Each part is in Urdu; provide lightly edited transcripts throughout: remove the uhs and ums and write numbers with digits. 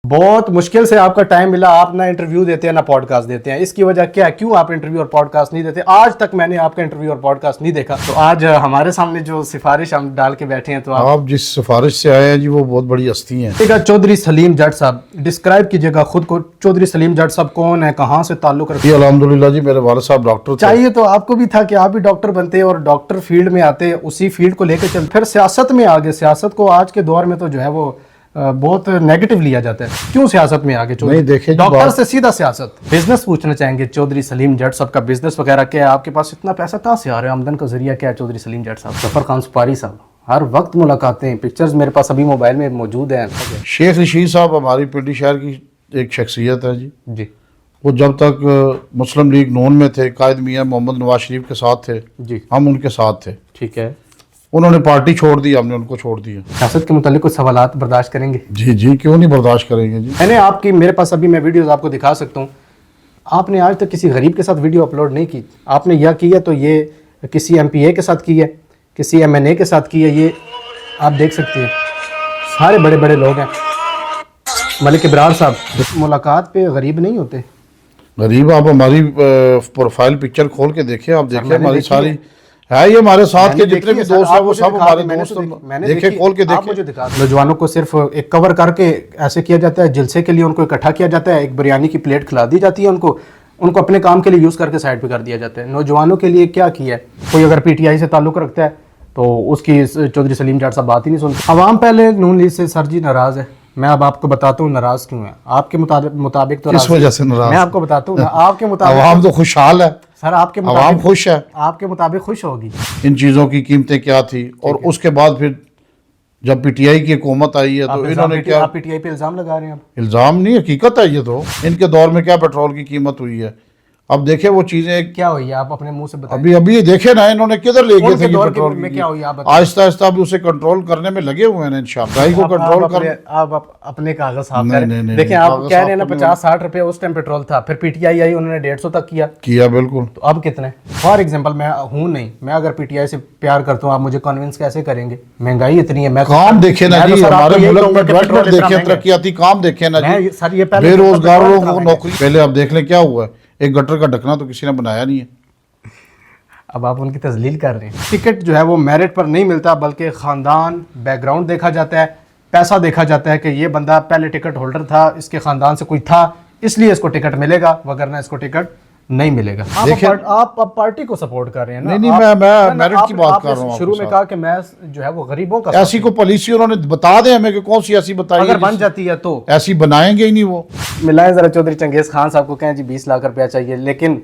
بہت مشکل سے آپ کا ٹائم ملا، آپ نہ انٹرویو دیتے ہیں نہ پوڈ کاسٹ دیتے ہیں، اس کی وجہ کیا ہے؟ کیوں آپ انٹرویو اور پوڈ کاسٹ نہیں دیتے؟ آج تک میں نے آپ کا انٹرویو اور پوڈ کاسٹ نہیں دیکھا، تو آج ہمارے سامنے جو سفارش ہم ڈال کے بیٹھے ہیں تو آپ جس سفارش سے آئے ہیں جی وہ بہت بڑی ہستی ہیں۔ چودھری سلیم جٹ صاحب ڈسکرائب کیجیے گا خود کو، چودھری سلیم جٹ صاحب کون ہے، کہاں سے تعلق رکھتے جی الحمدللہ جی میرے والد صاحب ڈاکٹر تھے۔ چاہیے تو آپ کو بھی تھا کہ آپ بھی ڈاکٹر بنتے اور ڈاکٹر فیلڈ میں آتے، اسی فیلڈ کو لے کے چلتے، پھر سیاست میں آگے۔ سیاست کو آج کے دور میں تو جو ہے وہ بہت نیگیٹو لیا جاتا ہے، کیوں سیاست میں آگے؟ نہیں دیکھیں ڈاکٹر سے سیدھا سیاست۔ بزنس پوچھنا چاہیں گے چودھری سلیم جٹ صاحب کا بزنس وغیرہ کیا ہے؟ آپ کے پاس اتنا پیسہ کہاں سے آ رہا ہے؟ آمدن کا ذریعہ کیا ہے چودھری سلیم جٹ صاحب؟ ظفر خان سپاری صاحب ہر وقت ملاقاتیں، پکچرز میرے پاس ابھی موبائل میں موجود ہیں۔ شیخ رشید صاحب ہماری پنڈی شہر کی ایک شخصیت ہے جی، وہ جب تک مسلم لیگ نون میں تھے، قائد میاں محمد نواز شریف کے ساتھ تھے، جی ہم ان کے ساتھ تھے۔ ٹھیک ہے، انہوں نے پارٹی چھوڑ دی، ہم نے ان کو چھوڑ دیا۔ سیاست کے متعلق کچھ سوالات برداشت کریں گے؟ جی جی کیوں نہیں برداشت کریں گے جی۔ میں نے آپ کی، میرے پاس ابھی میں ویڈیوز آپ کو دکھا سکتا ہوں، آپ نے آج تک کسی غریب کے ساتھ ویڈیو اپلوڈ نہیں کی۔ آپ نے یا کی ہے تو یہ کسی ایم پی اے کے ساتھ کی ہے، کسی ایم این اے کے ساتھ کی ہے، یہ آپ دیکھ سکتے ہیں، سارے بڑے بڑے لوگ ہیں۔ ملک ابرار صاحب ملاقات پہ غریب نہیں ہوتے؟ غریب آپ ہماری پروفائل پکچر کھول کے دیکھیں، آپ دیکھیں ہماری دیکھی ساری ہے، یہ ہمارے ساتھ کے میں نے جتنے بھی دیکھی ہے دوست سر، ہیں آپ وہ مجھے سب دکھا ہمارے دیں، میں نے دوست تو ہیں، میں نے دیکھیں دیکھی، کھول کے آپ دیکھیں۔ مجھے دکھا دیں۔ نوجوانوں کو صرف ایک کور کر کے ایسے کیا جاتا ہے، جلسے کے لیے ان کو اکٹھا کیا جاتا ہے، ایک بریانی کی پلیٹ کھلا دی جاتی ہے ان کو اپنے کام کے لیے یوز کر کے سائڈ پہ کر دیا جاتا ہے۔ نوجوانوں کے لیے کیا کیا ہے؟ کوئی اگر پی ٹی آئی سے تعلق رکھتا ہے تو اس کی چودھری سلیم جٹ صاحب بات ہی نہیں سنتے۔ عوام پہلے نون لیگ سے سر جی ناراض ہے، میں اب آپ کو بتاتا ہوں ناراض کیوں ہے۔ آپ کے مطابق تو کس وجہ سے ناراض؟ میں آپ کو بتاتا ہوں نا، آپ کے مطابق عوام تو خوشحال ہے، سر آپ کے عوام مطابق خوش ہے۔ آپ کے مطابق خوش ہوگی۔ ان چیزوں کی قیمتیں کیا تھی، اور اس کے بعد پھر جب پی ٹی آئی کی حکومت آئی ہے تو انہوں نے کیا؟ آپ پی ٹی آئی پہ الزام لگا رہے ہیں؟ الزام نہیں، حقیقت ہے یہ تو۔ ان کے دور میں کیا پیٹرول کی قیمت ہوئی ہے، اب دیکھیں وہ چیزیں کیا ہوئی ہے؟ آپ اپنے منہ سے بتائیں۔ ابھی دیکھیں نا انہوں نے کدھر لے گئے ان تھے کے یہ دور پیٹرول میں کی۔ کیا ہوئی آپ بتائیں۔ آہستہ آہستہ اب اسے کنٹرول کرنے میں لگے ہوئے ہیں انشاءاللہ، کو کنٹرول کر۔ آپ اپنے کاغذ صاف نہیں، کریں۔ نہیں، نہیں، دیکھیں آپ کاغذ کہہ رہے ہیں نا صاف 50-60 روپے اس ٹائم پیٹرول تھا، پھر پی ٹی آئی آئی، انہوں نے 150 تک کیا بالکل۔ تو اب کتنے؟ فار ایگزامپل میں ہوں نہیں، میں اگر پی ٹی آئی سے پیار کرتا ہوں، آپ مجھے کنونس کیسے کریں گے؟ مہنگائی اتنی ہے۔ میں کام دیکھیں نا جی، ہمارے ملک میں ڈیولپمنٹ دیکھیں، ترقیاتی کام دیکھیں نا جی، سر یہ پہلے بے روزگاروں کو نوکری۔ پہلے اب دیکھ لیں کیا ہوا ہے، ایک گٹر کا ڈھکنا تو کسی نے بنایا نہیں ہے۔ اب آپ ان کی تذلیل کر رہے ہیں۔ ٹکٹ جو ہے وہ میرٹ پر نہیں ملتا، بلکہ خاندان، بیک گراؤنڈ دیکھا جاتا ہے، پیسہ دیکھا جاتا ہے کہ یہ بندہ پہلے ٹکٹ ہولڈر تھا، اس کے خاندان سے کوئی تھا، اس لیے اس کو ٹکٹ ملے گا، وگرنہ اس کو ٹکٹ نہیں ملے گا۔ آپ اب پارٹی کو سپورٹ کر رہے ہیں نا؟ نہیں، میں میرٹ کی بات کر رہا ہوں۔ شروع میں کہا کہ میں جو ہے وہ غریبوں کا ایسی کو پالیسی انہوں نے بتا دیں ہمیں کہ کون سی ایسی بتائی، اگر بن جاتی ہے تو ایسی بنائیں گے ہی نہیں وہ۔ ملائیں ذرا چودھری چنگیز خان صاحب کو، کہیں جی 20 لاکھ روپیہ چاہیے، لیکن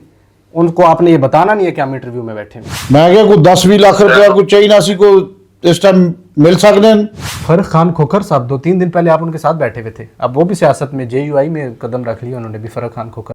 ان کو آپ نے یہ بتانا نہیں ہے کہ ہم انٹرویو میں بیٹھے ہیں۔ میں کہا کوئی 10-20 لاکھ روپیہ کوئی چاہیے ناسی کو اس ٹائم مل سکتے ہیں۔ فرق خان کھوکھر صاحب 2-3 دن پہلے آپ ان کے ساتھ بیٹھے ہوئے تھے، اب وہ بھی سیاست میں جے یو آئی میں قدم رکھ لیا انہوں نے بھی، فرق خان کھوکھر۔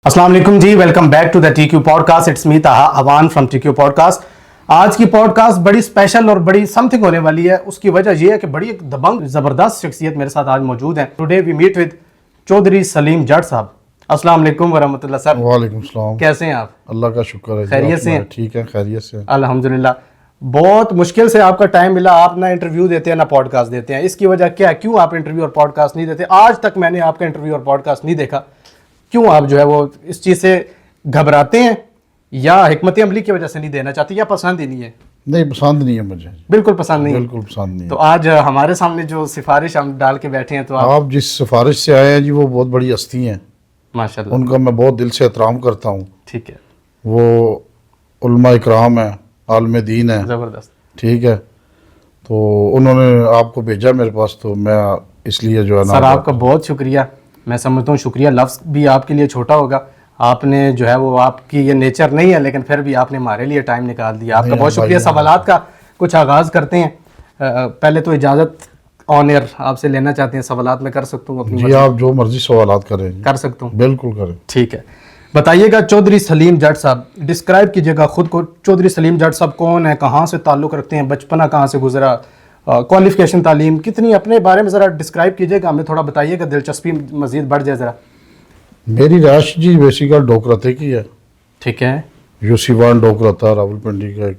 السلام علیکم جی، welcome back to the T Q podcast, it's me Taha Awan from T Q podcast. آج کی پوڈ کاسٹ بڑی اسپیشل اور بڑی سم تھنگ ہونے والی ہے۔ اس کی وجہ یہ ہے کہ بڑی ایک دبنگ زبردست شخصیت میرے ساتھ آج موجود ہیں۔ Today we meet with Chaudhry Saleem Jatt صاحب۔ السلام علیکم ورحمۃ اللہ سر۔ وعلیکم السلام۔ کیسے ہیں آپ؟ اللہ کا شکر ہے، خیریت سے ہیں؟ ٹھیک ہے، خیریت سے۔ الحمدللہ۔ بہت مشکل سے آپ کا ٹائم ملا، آپ نہ انٹرویو دیتے ہیں نہ پوڈ کاسٹ دیتے ہیں، اس کی وجہ کیا ہے؟ کیوں آپ انٹرویو اور پوڈ کاسٹ نہیں دیتے؟ آج تک میں نے آپ کا انٹرویو اور پوڈ کاسٹ نہیں دیکھا، کیوں آپ جو ہے وہ اس چیز سے گھبراتے ہیں، یا حکمت عملی کی وجہ سے نہیں دینا چاہتے، یا پسند ہی نہیں ہے؟ نہیں پسند نہیں ہے مجھے، بالکل پسند نہیں ہے؟ بالکل پسند نہیں ہے۔ تو آج ہمارے سامنے جو سفارش ہم ڈال کے بیٹھے ہیں تو آپ جس سفارش سے آئے ہیں جی وہ بہت بڑی ہستی ہیں، ماشاءاللہ، ان کا میں بہت دل سے احترام کرتا ہوں۔ ٹھیک ہے، وہ علماء اکرام ہیں، عالم دین ہیں، زبردست۔ ٹھیک ہے، تو انہوں نے آپ کو بھیجا میرے پاس، تو میں اس لیے جو ہے نا سر آپ کا بہت شکریہ۔ میں سمجھتا ہوں شکریہ لفظ بھی آپ کے لیے چھوٹا ہوگا، آپ نے جو ہے وہ، آپ کی یہ نیچر نہیں ہے، لیکن پھر بھی آپ نے ہمارے لیے ٹائم نکال دیا، آپ کا بہت شکریہ۔ سوالات کا کچھ آغاز کرتے ہیں۔ پہلے تو اجازت آن ایئر آپ سے لینا چاہتے ہیں، سوالات میں کر سکتا ہوں اپنی؟ جی آپ جو مرضی سوالات کریں جی، کر سکتا ہوں؟ بالکل کریں۔ ٹھیک ہے، بتائیے گا چودھری سلیم جٹ صاحب، ڈسکرائب کیجیے گا خود کو، چودھری سلیم جٹ صاحب کون ہے، کہاں سے تعلق رکھتے ہیں، بچپنا کہاں سے گزرا، کوالیفیکیشن تعلیم کتنی، اپنے بارے میں ذرا ڈسکرائب کیجیے گا، ہمیں تھوڑا بتائیے گا، دلچسپی مزید بڑھ جائے ذرا۔ میری رہائش جی بیسیکل ڈوکرتے کی ہے، ٹھیک ہے. یوسیوان ڈوکرتا راولپنڈی کا ایک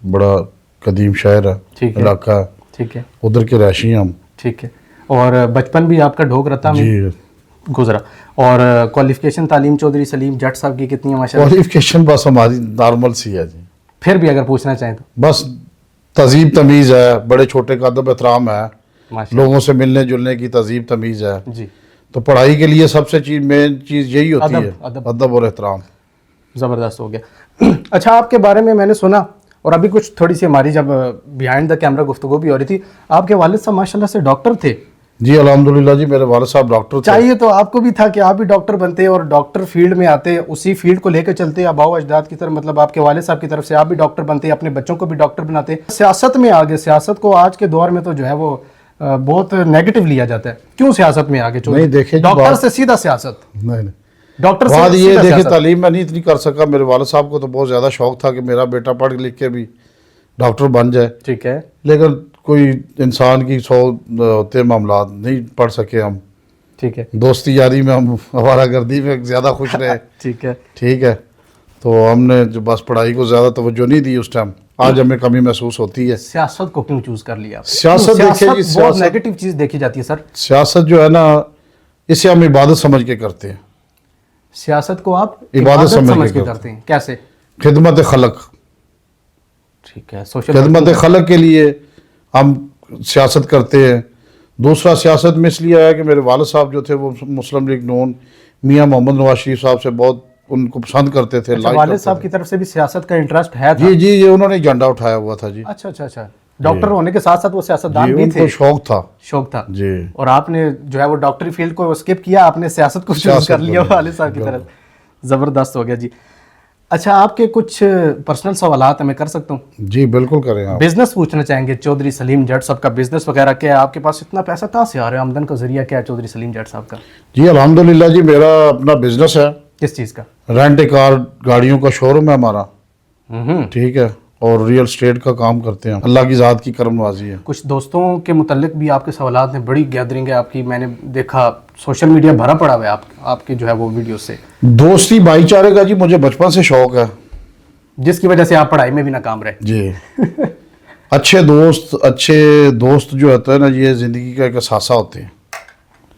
بڑا قدیم شہر ہے, علاقہ ہے, ٹھیک ہے, ادھر کے رہائشی ہیں ہم. ٹھیک ہے. اور بچپن بھی آپ کا ڈھوکرتا میں جی گزرا. اور کوالیفیکیشن تعلیم چودھری سلیم جٹ صاحب کی کتنی ہے ماشاء اللہ؟ کوالیفیکیشن بس ہماری نارمل سی ہے جی. پھر بھی اگر پوچھنا چاہیں تو بس تہذیب تمیز ہے, بڑے چھوٹے کا ادب احترام ہے, ماشاء اللہ. لوگوں سے ملنے جلنے کی تہذیب تمیز ہے. جی تو پڑھائی کے لیے سب سے مین چیز یہی ہوتی ہے, ادب اور احترام. زبردست ہو گیا. اچھا, آپ کے بارے میں نے سنا, اور ابھی کچھ تھوڑی سی ہماری جب بیہائنڈ دا کیمرہ گفتگو بھی ہو رہی تھی, آپ کے والد صاحب ماشاءاللہ سے ڈاکٹر تھے. جی الحمدللہ جی, میرے والد صاحب ڈاکٹر تھے. چاہیے تو آپ کو بھی تھا کہ آپ بھی ڈاکٹر بنتے اور ڈاکٹر فیلڈ میں آتے, اسی فیلڈ کو لے کے چلتے, آباؤ اجداد کی طرف, مطلب آپ کے والد صاحب کی طرف سے آپ بھی ڈاکٹر بنتے, اپنے بچوں کو بھی ڈاکٹر بناتے. سیاست میں آگے, سیاست کو آج کے دور میں تو جو ہے وہ بہت نیگیٹو لیا جاتا ہے. کیوں سیاست میں آگے؟ نہیں دیکھیں, ڈاکٹر سے سیدھا سیاست. نہیں ڈاکٹر بات سے یہ دیکھیں, تعلیم میں نہیں اتنی کر سکا. میرے والد صاحب کو تو بہت زیادہ شوق تھا کہ میرا بیٹا پڑھ لکھ کے بھی ڈاکٹر بن جائے. ٹھیک ہے. لیکن کوئی انسان کی 100 ہوتے معاملات, نہیں پڑھ سکے ہم. ٹھیک ہے. دوستی یاری میں ہم ہمارا گردی میں زیادہ خوش رہے. ٹھیک ہے. ٹھیک ہے. تو ہم نے جو بس پڑھائی کو زیادہ توجہ نہیں دی اس ٹائم. آج ہمیں کمی محسوس ہوتی ہے. سیاست کو کیوں چوز کر لیا؟ سیاست دیکھیں جی, بہت نیگیٹو چیز دیکھی جاتی ہے سر. سیاست جو ہے نا, اسے ہم عبادت سمجھ کے کرتے ہیں. سیاست کو آپ عبادت سمجھ کے کرتے ہیں. کیسے؟ خدمت خلق. ٹھیک ہے. سوشل خدمت خلق کے لیے ہم سیاست کرتے ہیں. دوسرا, سیاست میں اس لیے آیا کہ میرے والد صاحب جو تھے وہ مسلم لیگ نون میاں محمد نواز شریف صاحب سے بہت ان کو پسند کرتے تھے. والد صاحب کی طرف سے بھی سیاست کا انٹرسٹ ہے؟ جی جی, یہ انہوں نے جھنڈا اٹھایا ہوا تھا جی. اچھا اچھا اچھا. ڈاکٹر ہونے کے ساتھ ساتھ وہ سیاستدان بھی تھے. ان کو شوق تھا. شوق تھا جی. اور آپ نے جو ہے وہ ڈاکٹری فیلڈ کو اسکپ کیا, آپ نے سیاست کو چوز کر لیا والد صاحب کی طرف. زبردست ہو گیا جی. اچھا, آپ کے کچھ پرسنل سوالات میں کر سکتا ہوں؟ جی بالکل کریں آپ. بزنس پوچھنا چاہیں گے, چودھری سلیم جٹ صاحب کا بزنس وغیرہ کیا ہے؟ آپ کے پاس اتنا پیسہ کہاں سے آ رہا ہے؟ آمدن کا ذریعہ کیا ہے چودھری سلیم جٹ صاحب کا؟ جی الحمدللہ جی, میرا اپنا بزنس ہے. کس چیز کا؟ رینٹ کار گاڑیوں کا شو روم ہے ہمارا. ٹھیک ہے. اور ریئل اسٹیٹ کا کام کرتے ہیں. اللہ کی ذات کی کرم نوازی ہے. کچھ دوستوں کے متعلق بھی آپ کے سوالات ہیں, بڑی گیدرنگ ہے آپ کی, میں نے دیکھا سوشل میڈیا بھرا پڑا ہوا ہے آپ کے جو ہے وہ ویڈیو سے. دوستی بھائی چارے کا جی مجھے بچپن سے شوق ہے, جس کی وجہ سے آپ پڑھائی میں بھی ناکام رہے. جی. اچھے دوست جو ہوتے ہیں نا, یہ زندگی کا ایک اثاثہ ہوتے ہیں.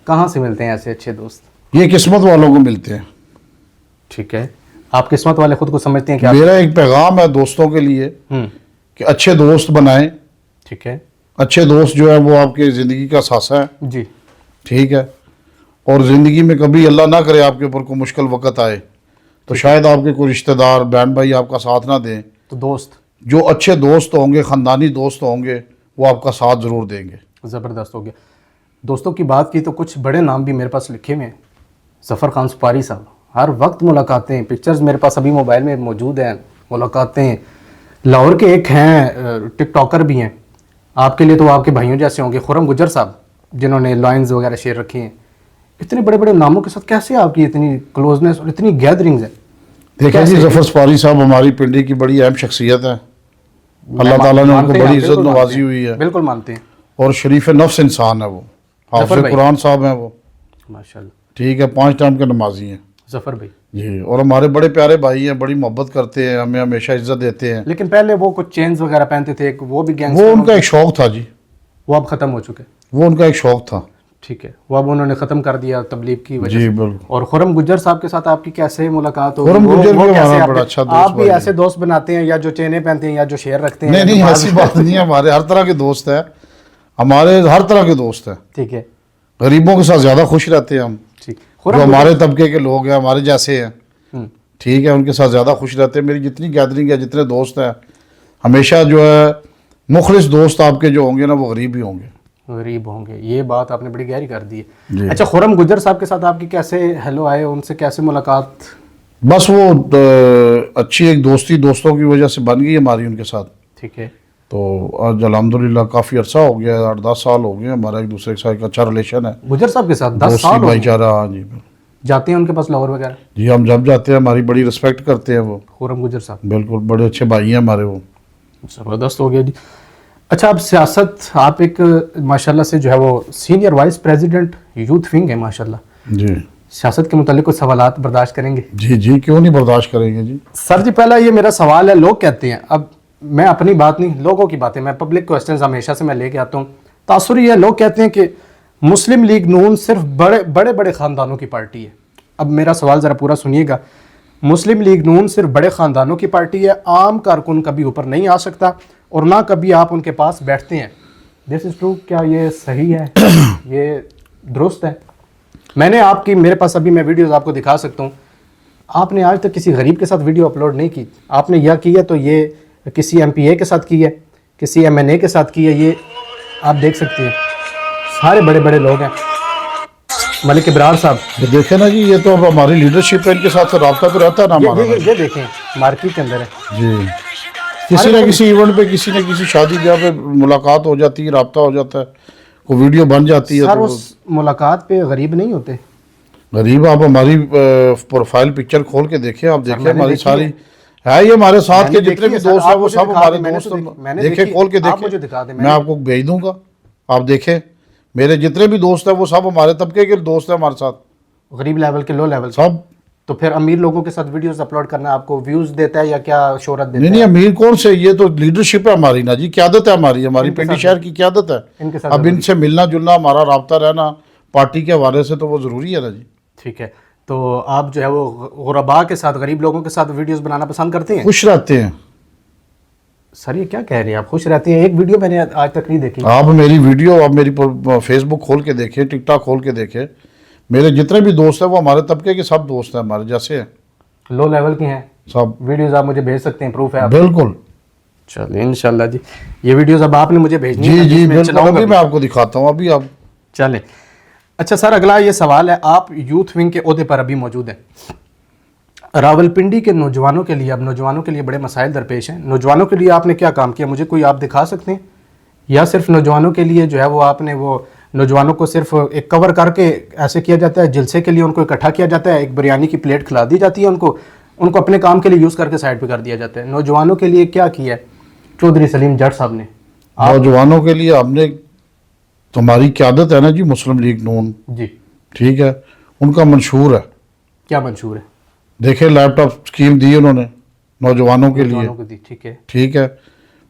کہاں سے ملتے ہیں ایسے اچھے دوست؟ یہ قسمت والوں کو ملتے ہیں. ٹھیک ہے. آپ قسمت والے خود کو سمجھتے ہیں کیا؟ میرا ایک پیغام ہے دوستوں کے لیے کہ اچھے دوست بنائیں. ٹھیک ہے. اچھے دوست جو ہے وہ آپ کی زندگی کا اثاثہ ہے. جی. ٹھیک ہے. اور زندگی میں کبھی اللہ نہ کرے آپ کے اوپر کوئی مشکل وقت آئے تو شاید آپ کے کوئی رشتہ دار بہن بھائی آپ کا ساتھ نہ دیں, تو دوست, جو اچھے دوست ہوں گے, خاندانی دوست ہوں گے, وہ آپ کا ساتھ ضرور دیں گے. زبردست ہو گیا. دوستوں کی بات کی تو کچھ بڑے نام بھی میرے پاس لکھے ہوئے ہیں. ظفر خان سپاری صاحب, ہر وقت ملاقاتیں, پکچرز میرے پاس ابھی موبائل میں موجود ہیں, ملاقاتیں. لاہور کے ایک ہیں ٹک ٹاکر بھی ہیں, آپ کے لیے تو آپ کے بھائیوں جیسے ہوں گے, خرم گجر صاحب, جنہوں نے لائنز وغیرہ شیئر رکھی ہیں. اتنے بڑے بڑے ناموں کے ساتھ کیسے آپ کی اتنی کلوزنس اور اتنی گیدرنگز ہیں؟ دیکھیں جی, ظفر سپاری صاحب ہماری پنڈی کی بڑی اہم شخصیت ہے. اللہ تعالیٰ نے ان کو بڑی عزت نوازی ہوئی ہے. بالکل مانتے ہیں. اور شریف نفس انسان ہے وہ. حافظ قرآن صاحب ہیں وہ, ماشاءاللہ. ٹھیک ہے. 5 ٹائم کے نمازی ہیں ظفر بھائی. جی. اور ہمارے بڑے پیارے بھائی ہیں, بڑی محبت کرتے ہیں, ہمیں ہمیشہ عزت دیتے ہیں. لیکن پہلے وہ کچھ چینز وغیرہ پہنتے تھے, وہ بھی گینگ, وہ ان کا ایک شوق تھا جی. وہ اب ختم ہو چکے. وہ ان کا ایک شوق تھا. ٹھیک ہے. وہ اب انہوں نے ختم کر دیا تبلیغ کی وجہ جی سے. بالکل. اور خرم گجر صاحب کے ساتھ آپ کی کیسے ملاقات ہوگی؟ خرم گجر بھی ہمارا بڑا اچھا دوست. آپ بھی ایسے دوست بناتے ہیں یا جو چینیں پہنتے ہیں یا جو شیئر رکھتے ہیں؟ نہیں ایسی بات نہیں ہے, ہمارے ہر طرح کے دوست ہیں, ہمارے ہر طرح کے دوست ہیں. ٹھیک ہے. غریبوں کے ساتھ زیادہ خوش رہتے ہیں ہم, جو ہمارے طبقے کے لوگ ہیں, ہمارے جیسے ہیں. ٹھیک ہے. ان کے ساتھ زیادہ خوش رہتے ہیں. میری جتنی گیدرنگ ہے, جتنے دوست ہیں, ہمیشہ جو ہے مخلص دوست آپ کے جو ہوں گے نا, وہ غریب ہی ہوں گے. غریب ہوں گے, یہ بات آپ نے بڑی گہری کر دی ہے. اچھا, خرم گجر صاحب کے ساتھ آپ کی کیسے ہیلو آئے, ان سے کیسے ملاقات؟ بس وہ اچھی ایک دوستی دوستوں کی وجہ سے بن گئی ہماری ان کے ساتھ. ٹھیک ہے. تو آج الحمدللہ کافی عرصہ ہو گیا, 8-10 سال ہو گئے, ہمارا ایک دوسرے کے ساتھ اچھا ریلیشن ہے. گجر صاحب کے ساتھ 10 دوستی سال بھائی چارہ. ہاں جی. جاتے ہیں ان کے پاس لاہور وغیرہ؟ جی ہم جب جاتے ہیں ہماری بڑی رسپیکٹ کرتے ہیں وہ. خرم گجر صاحب بالکل, بڑے اچھے بھائی ہیں ہمارے وہ. زبردست ہو گیا جی. اچھا, اب سیاست, آپ ایک ماشاءاللہ سے جو ہے وہ senior vice president youth wing ہے ماشاءاللہ. جی. سیاست کے متعلق کچھ سوالات برداشت کریں گے؟ جی جی کیوں نہیں برداشت کریں گے جی. سر جی پہلا یہ میرا سوال ہے، لوگ کہتے ہیں، اب میں اپنی بات نہیں، لوگوں کی باتیں، میں پبلک کوسچنز ہمیشہ سے میں لے کے آتا ہوں. تاثر یہ ہے، لوگ کہتے ہیں کہ مسلم لیگ نون صرف بڑے بڑے خاندانوں کی پارٹی ہے. اب میرا سوال ذرا پورا سنیے گا. مسلم لیگ نون صرف بڑے خاندانوں کی پارٹی ہے، عام کارکن کبھی اوپر نہیں آ سکتا اور نہ کبھی آپ ان کے پاس بیٹھتے ہیں. دس از ٹرو، کیا یہ صحیح ہے؟ یہ درست ہے؟ میں نے آپ کی، میرے پاس ابھی میں ویڈیوز آپ کو دکھا سکتا ہوں، آپ نے آج تک کسی غریب کے ساتھ ویڈیو اپلوڈ نہیں کی. آپ نے یا کی ہے تو یہ کسی ایم پی اے کے ساتھ کی ہے، کسی ایم این اے کے ساتھ کی ہے. یہ آپ دیکھ سکتے ہیں، سارے بڑے بڑے لوگ ہیں. ملک ابرار صاحب دیکھیں نا جی، یہ تو اب ہماری لیڈرشپ ہے، ان کے ساتھ رابطہ تو رہتا ہے نا ہمارا. یہ دیکھیں مارکیٹ کے اندر ہے جی، کسی نہ کسی ایونٹ پہ، کسی نہ کسی شادی بیاہ پہ ملاقات ہو جاتی ہے، رابطہ ہو جاتا ہے، کوئی ویڈیو بن جاتی ہے. سر اس ملاقات پہ غریب نہیں ہوتے. غریب آپ ہماری پروفائل پکچر کھول کے دیکھیں، آپ دیکھیں ہماری ساری ہے، یہ ہمارے ساتھ کے جتنے بھی دوست ہیں وہ سب ہمارے دوست ہیں. دیکھیں کھول کے دیکھیں، میں آپ کو بھیج دوں گا، آپ دیکھیں. میرے جتنے بھی دوست ہیں وہ سب ہمارے طبقے کے دوست ہیں ہمارے ساتھ، غریب لیول کے، لو لیول سب. تو پھر امیر لوگوں کے ساتھ ویڈیوز اپلوڈ کرنا آپ کو ویوز دیتا ہے یا کیا شہرت دیتا ہے؟ نہیں امیر کون سے، یہ تو لیڈرشپ ہے ہماری نا جی، قیادت ہے ہماری پنڈی شہر کی قیادت ہے. اب ان سے ملنا جلنا، ہمارا رابطہ رہنا پارٹی کے حوالے سے تو وہ ضروری ہے نا جی. ٹھیک ہے، تو آپ جو ہے وہ غرباء کے ساتھ، غریب لوگوں کے ساتھ ویڈیوز بنانا پسند کرتے ہیں؟ خوش رہتے ہیں. سر یہ کیا کہہ رہے ہیں آپ، خوش رہتے ہیں؟ ایک ویڈیو میں نے آج تک نہیں دیکھی. آپ میری ویڈیو، آپ میری فیس بک کھول کے دیکھیں، ٹک ٹاک کھول کے دیکھیں. میرے جتنے بھی دوست ہیں وہ ہمارے طبقے کے سب دوست ہیں، ہمارے جیسے ہیں، لو لیول کے ہیں سب. ویڈیوز آپ مجھے بھیج سکتے ہیں، پروف ہے آپ؟ بالکل. چلیے انشاءاللہ جی، یہ ویڈیوز اب آپ نے مجھے بھیجنی جی جی بالکل، ابھی میں آپ کو دکھاتا ہوں ابھی. آپ چلیں. اچھا سر، اگلا یہ سوال ہے، آپ یوتھ ونگ کے عہدے پر ابھی موجود ہیں. راولپنڈی کے نوجوانوں کے لیے، اب نوجوانوں کے لیے بڑے مسائل درپیش ہیں، نوجوانوں کے لیے آپ نے کیا کام کیا؟ مجھے کوئی آپ دکھا سکتے ہیں؟ یا صرف نوجوانوں کے لیے جو ہے وہ آپ نے وہ نوجوانوں کو صرف ایک کور کر کے ایسے کیا جاتا ہے، جلسے کے لیے ان کو اکٹھا کیا جاتا ہے، ایک بریانی کی پلیٹ کھلا دی جاتی ہے ان کو اپنے کام کے لیے یوز کر کے سائڈ پہ کر دیا جاتا ہے. نوجوانوں کے لیے کیا کیا ہے چودھری سلیم جٹ صاحب نے؟ نوجوانوں کے لیے ہم نے، تمہاری قیادت ہے نا جی مسلم لیگ نون جی، ٹھیک ہے، ان کا منشور ہے. کیا منشور ہے؟ دیکھیں لیپ ٹاپ اسکیم دی انہوں نے نوجوانوں کے لیے. ٹھیک ہے، ٹھیک ہے.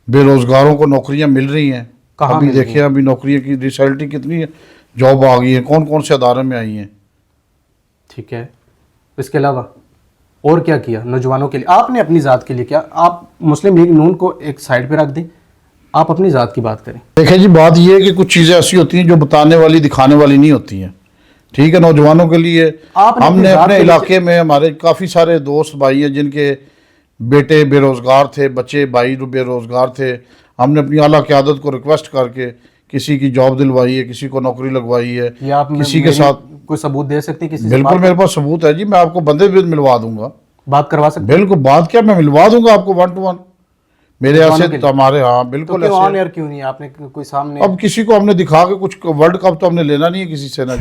بے روزگاروں کو نوکریاں مل رہی ہیں. ابھی دیکھیں ابھی نوکریوں کی ریسلٹی کتنی ہے، جاب آ گئی ہے، کون کون سے ادارے میں آئی ہیں. ٹھیک ہے. اس کے علاوہ اور کیا کیا نوجوانوں کے لیے؟ آپ نے اپنی ذات کے لیے کیا؟ آپ مسلم لیگ نون کو ایک سائڈ پہ رکھ دیں، آپ اپنی ذات کی بات کریں. دیکھیں جی، بات یہ ہے کہ کچھ چیزیں ایسی ہوتی ہیں جو بتانے والی، دکھانے والی نہیں ہوتی ہیں. ٹھیک ہے. نوجوانوں کے لیے ہم نے اپنے علاقے میں، ہمارے کافی سارے دوست بھائی ہیں جن کے بیٹے بے روزگار تھے، بچے بھائی بے روزگار تھے. ہم نے اپنی اعلیٰ قیادت کو ریکویسٹ کر کے کسی کی جاب دلوائی ہے، کسی کو نوکری لگوائی ہے. کسی کے ساتھ کوئی ثبوت دے سکتے ہیں؟ بالکل میرے پاس ثبوت ہے جی، میں آپ کو بندے بھی ملوا دوں گا. بات کروا سکتے ہیں؟ بالکل. بات کیا، میں ملوا دوں گا آپ کو 1 to 1 میرے ایسے ہمارے. ہاں بالکل ایسے. آن ایئر کیوں نہیں آپ نے کوئی سامنے؟ اب کسی کو ہم نے دکھا کے کچھ، ورلڈ کپ تو ہم نے لینا نہیں ہے کسی سے نا.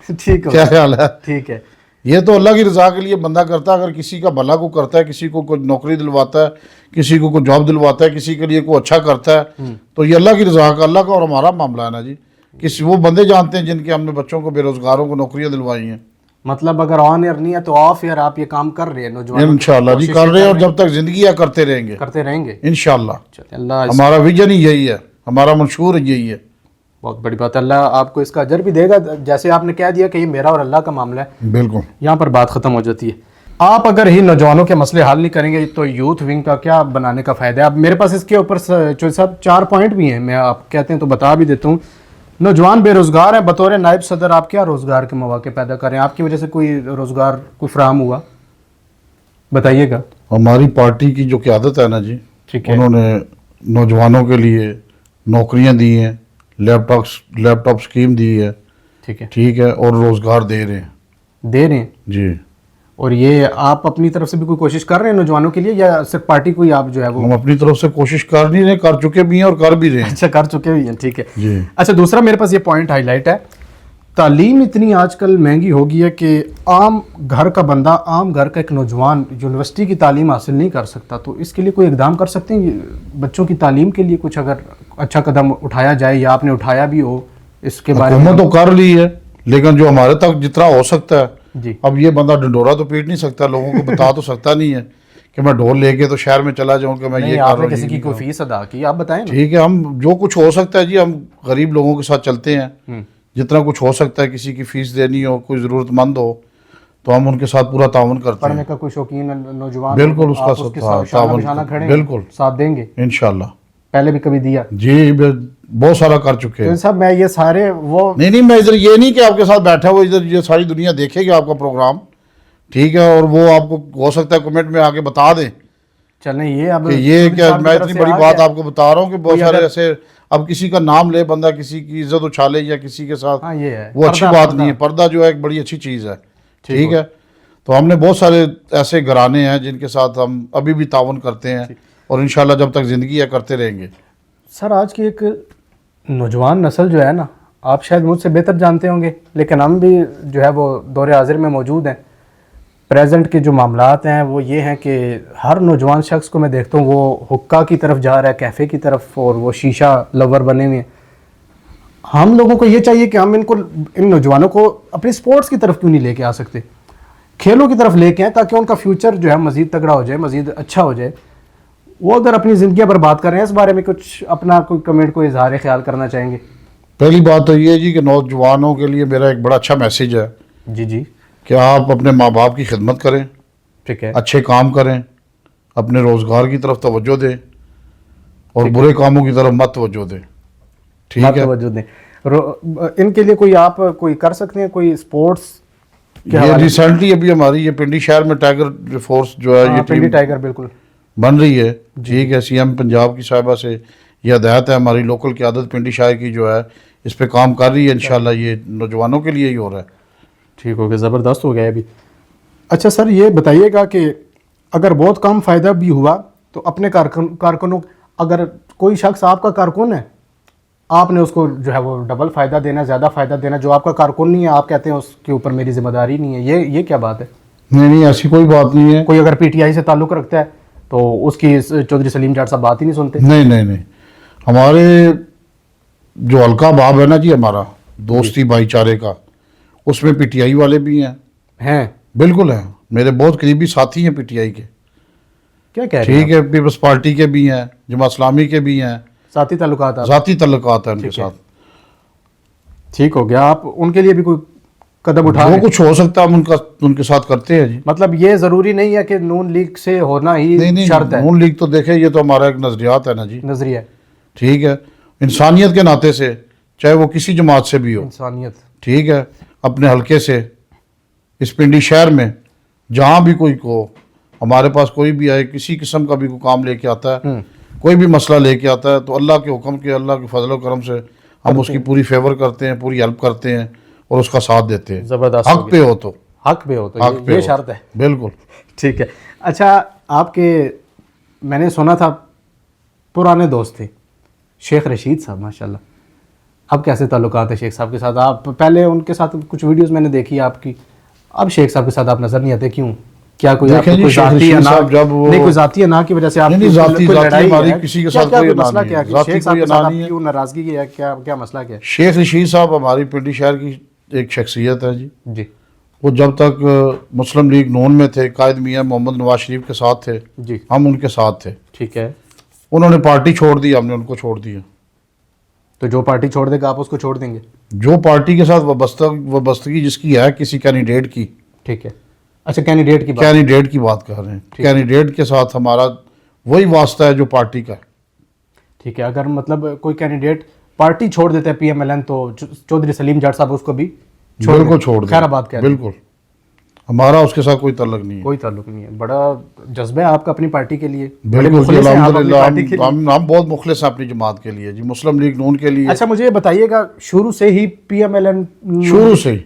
ٹھیک ہے، کیا خیال ہے؟ ٹھیک ہے. یہ تو اللہ کی رضا کے لیے بندہ کرتا ہے. اگر کسی کا بھلا کو کرتا ہے، کسی کو کوئی نوکری دلواتا ہے، کسی کو کوئی جاب دلواتا ہے، کسی کے لیے کوئی اچھا کرتا ہے، تو یہ اللہ کی رضا کا، اللہ کا اور ہمارا معاملہ ہے نا جی. وہ بندے جانتے ہیں جن کے ہم نے بچوں کو، بے روزگاروں کو نوکریاں دلوائی ہیں. مطلب اگر آن ایئر نہیں ہے تو آف ایئر آپ یہ کام کر رہے ہیں نوجوان؟ انشاءاللہ جی کر رہے ہیں، اور جب تک زندگی ہے کرتے رہیں گے انشاءاللہ. ہمارا ویژن ہی یہی ہے، ہمارا منشور یہی ہے. بہت بڑی بات ہے. اللہ آپ کو اس کا اجر بھی دے گا. جیسے آپ نے کہہ دیا کہ یہ میرا اور اللہ کا معاملہ ہے، بالکل یہاں پر بات ختم ہو جاتی ہے. آپ اگر ہی نوجوانوں کے مسئلے حل نہیں کریں گے تو یوتھ ونگ کا کیا بنانے کا فائدہ ہے؟ اب میرے پاس اس کے اوپر چودھری صاحب 4 پوائنٹ بھی ہیں، میں آپ کہتے ہیں تو بتا بھی دیتا ہوں. نوجوان بے روزگار ہیں، بطور نائب صدر آپ کیا روزگار کے مواقع پیدا کریں؟ آپ کی وجہ سے کوئی روزگار کوئی فراہم ہوا؟ بتائیے گا. ہماری پارٹی کی جو قیادت ہے نا جی، انہوں نے نوجوانوں کے لیے نوکریاں دی ہیں، لیپ ٹاپ اسکیم دی ہے. ٹھیک ہے. اور روزگار دے رہے ہیں جی. اور یہ آپ اپنی طرف سے بھی کوئی کوشش کر رہے ہیں نوجوانوں کے لیے، یا صرف پارٹی کو ہی آپ جو ہے وہ؟ ہم اپنی طرف سے کوشش کر نہیں رہے، کر چکے بھی ہیں اور کر بھی رہے ہیں. اچھا، کر چکے بھی ہیں. ٹھیک ہے جی. اچھا، دوسرا میرے پاس یہ پوائنٹ ہائی لائٹ ہے، تعلیم اتنی آج کل مہنگی ہو گئی ہے کہ عام گھر کا بندہ، عام گھر کا ایک نوجوان یونیورسٹی کی تعلیم حاصل نہیں کر سکتا. تو اس کے لیے کوئی اقدام کر سکتے ہیں بچوں کی تعلیم کے لیے؟ کچھ اگر اچھا قدم اٹھایا جائے یا آپ نے اٹھایا بھی ہو اس کے بارے میں؟ حکومت تو کر لی ہے، لیکن جو ہمارے تک جتنا ہو سکتا ہے, جی اب یہ بندہ ڈنڈورا تو پیٹ نہیں سکتا, لوگوں کو بتا تو سکتا نہیں ہے کہ میں ڈھول لے کے تو شہر میں چلا جاؤں کہ میں یہ نہیں, کر آپ رہا نے ہوں. کسی کی کوئی فیس ادا کی, آپ بتائیں نا. ٹھیک ہے, ہم جو کچھ ہو سکتا ہے جی, ہم غریب لوگوں کے ساتھ چلتے ہیں, جتنا کچھ ہو سکتا ہے, کسی کی فیس دینی ہو, کوئی ضرورت مند ہو تو ہم ان کے ساتھ پورا تعاون کرتے ہیں. پڑھنے کا کوئی شوقین نوجوان, بالکل اس آپ اس کے ساتھ شانہ بشانہ کھڑے ہیں, بالکل ساتھ دیں گے انشاءاللہ. پہلے بھی کبھی دیا جی بہت سارا کر چکے ہیں. صاحب میں یہ سارے وہ نہیں میں ادھر یہ نہیں کہ آپ کے ساتھ بیٹھا ہو, ادھر یہ ساری دنیا دیکھے گی آپ کا پروگرام, ٹھیک ہے, اور وہ آپ کو ہو سکتا ہے کمنٹ میں آ کے بتا دیں چلیں یہ اب کہ یہ کیا, میں اتنی بڑی بات آپ کو بتا رہا ہوں کہ بہت سارے ایسے, اب کسی کا نام لے بندہ, کسی کی عزت اچھالے یا کسی کے ساتھ, یہ ہے وہ اچھی بات نہیں ہے. پردہ جو ہے ایک بڑی اچھی چیز ہے, ٹھیک ہے. تو ہم نے بہت سارے ایسے گھرانے ہیں جن کے ساتھ ہم ابھی بھی تعاون کرتے ہیں, اور انشاءاللہ جب تک زندگی ہے کرتے رہیں گے. سر آج کی ایک نوجوان نسل جو ہے نا, آپ شاید مجھ سے بہتر جانتے ہوں گے, لیکن ہم بھی جو ہے وہ دور حاضر میں موجود ہیں. پریزنٹ کے جو معاملات ہیں وہ یہ ہیں کہ ہر نوجوان شخص کو میں دیکھتا ہوں وہ حقہ کی طرف جا رہا ہے, کیفے کی طرف, اور وہ شیشہ لور بنے ہوئے ہیں. ہم لوگوں کو یہ چاہیے کہ ہم ان نوجوانوں کو اپنی سپورٹس کی طرف کیوں نہیں لے کے آ سکتے, کھیلوں کی طرف لے کے آئیں تاکہ ان کا فیوچر جو ہے مزید تگڑا ہو جائے, مزید اچھا ہو جائے. وہ اگر اپنی زندگیاں برباد کر رہے ہیں, اس بارے میں کچھ اپنا کوئی کمنٹ, کوئی اظہار خیال کرنا چاہیں گے؟ پہلی بات تو یہ ہے جی کہ نوجوانوں کے لیے میرا ایک بڑا اچھا میسیج ہے جی کہ آپ اپنے ماں باپ کی خدمت کریں, ٹھیک ہے, اچھے کام کریں, اپنے روزگار کی طرف توجہ دیں, اور برے کاموں کی طرف مت توجہ دیں, ٹھیک ہے. توجہ دیں. ان کے لیے کوئی آپ کوئی کر سکتے ہیں, کوئی سپورٹس یہ ریسنٹلی ابھی ہماری یہ پنڈی شہر میں ٹائیگر فورس جو ہے, یہ پنڈی ٹائیگر بالکل بن رہی ہے, ٹھیک ہے. سی ایم پنجاب کی صاحبہ سے یہ ہدایت ہے, ہماری لوکل قیادت پنڈی شہر کی جو ہے اس پہ کام کر رہی ہے. انشاءاللہ یہ نوجوانوں کے لیے ہی ہو رہا ہے. ٹھیک ہو گیا, زبردست ہو گیا ابھی. اچھا سر یہ بتائیے گا کہ اگر بہت کم فائدہ بھی ہوا تو اپنے کارکنوں, اگر کوئی شخص آپ کا کارکن ہے, آپ نے اس کو جو ہے وہ ڈبل فائدہ دینا, زیادہ فائدہ دینا, جو آپ کا کارکن نہیں ہے آپ کہتے ہیں اس کے اوپر میری ذمہ داری نہیں ہے, یہ کیا بات ہے؟ نہیں ایسی کوئی بات نہیں ہے. کوئی اگر پی ٹی آئی سے تعلق رکھتا ہے تو اس کی چودھری سلیم جاٹ صاحب بات ہی نہیں سنتے؟ نہیں ہمارے جو حلقہ باب ہے نا جی, ہمارا دوستی بھائی چارے کا, اس میں پی ٹی آئی والے بھی ہیں. بالکل ہیں, میرے بہت قریبی ساتھی ہیں پی ٹی آئی کے. کیا کہہ رہے ہیں؟ ٹھیک ہے, پیپلز پارٹی کے بھی ہیں, جماعت اسلامی کے بھی ہیں, ذاتی تعلقات ذاتی تعلقات ہیں ان کے ساتھ. ٹھیک ہو گیا, آپ ان کے لیے بھی کوئی قدم اٹھا جو کچھ ہو سکتا ہے ہم ان کے ساتھ کرتے ہیں جی. مطلب یہ ضروری نہیں ہے کہ نون لیگ سے ہونا ہی شرط ہے؟ نون لیگ تو دیکھیں یہ تو ہمارا ایک نظریات ہے نا جی, نظریہ, ٹھیک ہے. انسانیت کے ناطے سے چاہے وہ کسی جماعت سے بھی ہو, انسانیت, ٹھیک ہے, اپنے حلقے سے اس پنڈی شہر میں جہاں بھی کوئی کو ہمارے پاس کوئی بھی آئے, کسی قسم کا بھی کوئی کام لے کے آتا ہے, کوئی بھی مسئلہ لے کے آتا ہے, تو اللہ کے حکم کے, اللہ کے فضل و کرم سے ہم اس کی پوری فیور کرتے ہیں, پوری ہیلپ کرتے ہیں, اور اس کا ساتھ دیتے ہیں. زبردست, حق پہ ہو تو یہ شرط ہے. بالکل ٹھیک ہے. اچھا آپ کے, میں نے سنا تھا پرانے دوست تھے شیخ رشید صاحب, ماشاءاللہ, اب کیسے تعلقات ہیں شیخ صاحب کے ساتھ؟ آپ پہلے ان کے ساتھ کچھ ویڈیوز میں نے دیکھی آپ کی, اب شیخ صاحب کے ساتھ آپ نظر نہیں آتے, کیوں؟ کیا کوئی ذاتی انا کی وجہ سے آپ کسی کے ساتھ کوئی مسئلہ کیا ہے؟ شیخ صاحب کے ساتھ آپ کی ناراضگی ہے, کیا مسئلہ کیا ہے؟ شیخ رشید صاحب ہماری پنڈی شہر کی ایک شخصیت ہے جی. وہ جب تک مسلم لیگ نون میں تھے, قائد میاں محمد نواز شریف کے ساتھ تھے جی, ہم ان کے ساتھ تھے. ٹھیک ہے. انہوں نے پارٹی چھوڑ دی, ہم نے ان کو چھوڑ دیا. تو جو پارٹی چھوڑ دے گا آپ اس کو چھوڑ دیں گے؟ جو پارٹی کے ساتھ وابستگی جس کی ہے کسی کینڈیڈیٹ کی. ٹھیک ہے. اچھا کینڈیڈیٹ کی بات کر رہے ہیں, کینڈیڈیٹ کے ساتھ ہمارا وہی واسطہ ہے جو پارٹی کا ہے. ٹھیک ہے. اگر مطلب کوئی کینڈیڈیٹ پارٹی چھوڑ دیتا ہے پی ایم ایل این, تو چودھری سلیم جاٹ صاحب اس کو بھی بالکل چھوڑ دیں. خیر آباد کہہ رہے ہیں. بالکل, ہمارا اس کے ساتھ کوئی تعلق نہیں ہے. کوئی تعلق نہیں ہے. بڑا جذبہ ہے آپ کا اپنی پارٹی کے لیے. بالکل, الحمدللہ ہم بہت مخلص ہیں اپنی جماعت کے لیے جی, مسلم لیگ نون کے لیے. اچھا مجھے یہ بتائیے گا, شروع سے ہی پی ایم ایل این, شروع سے ہی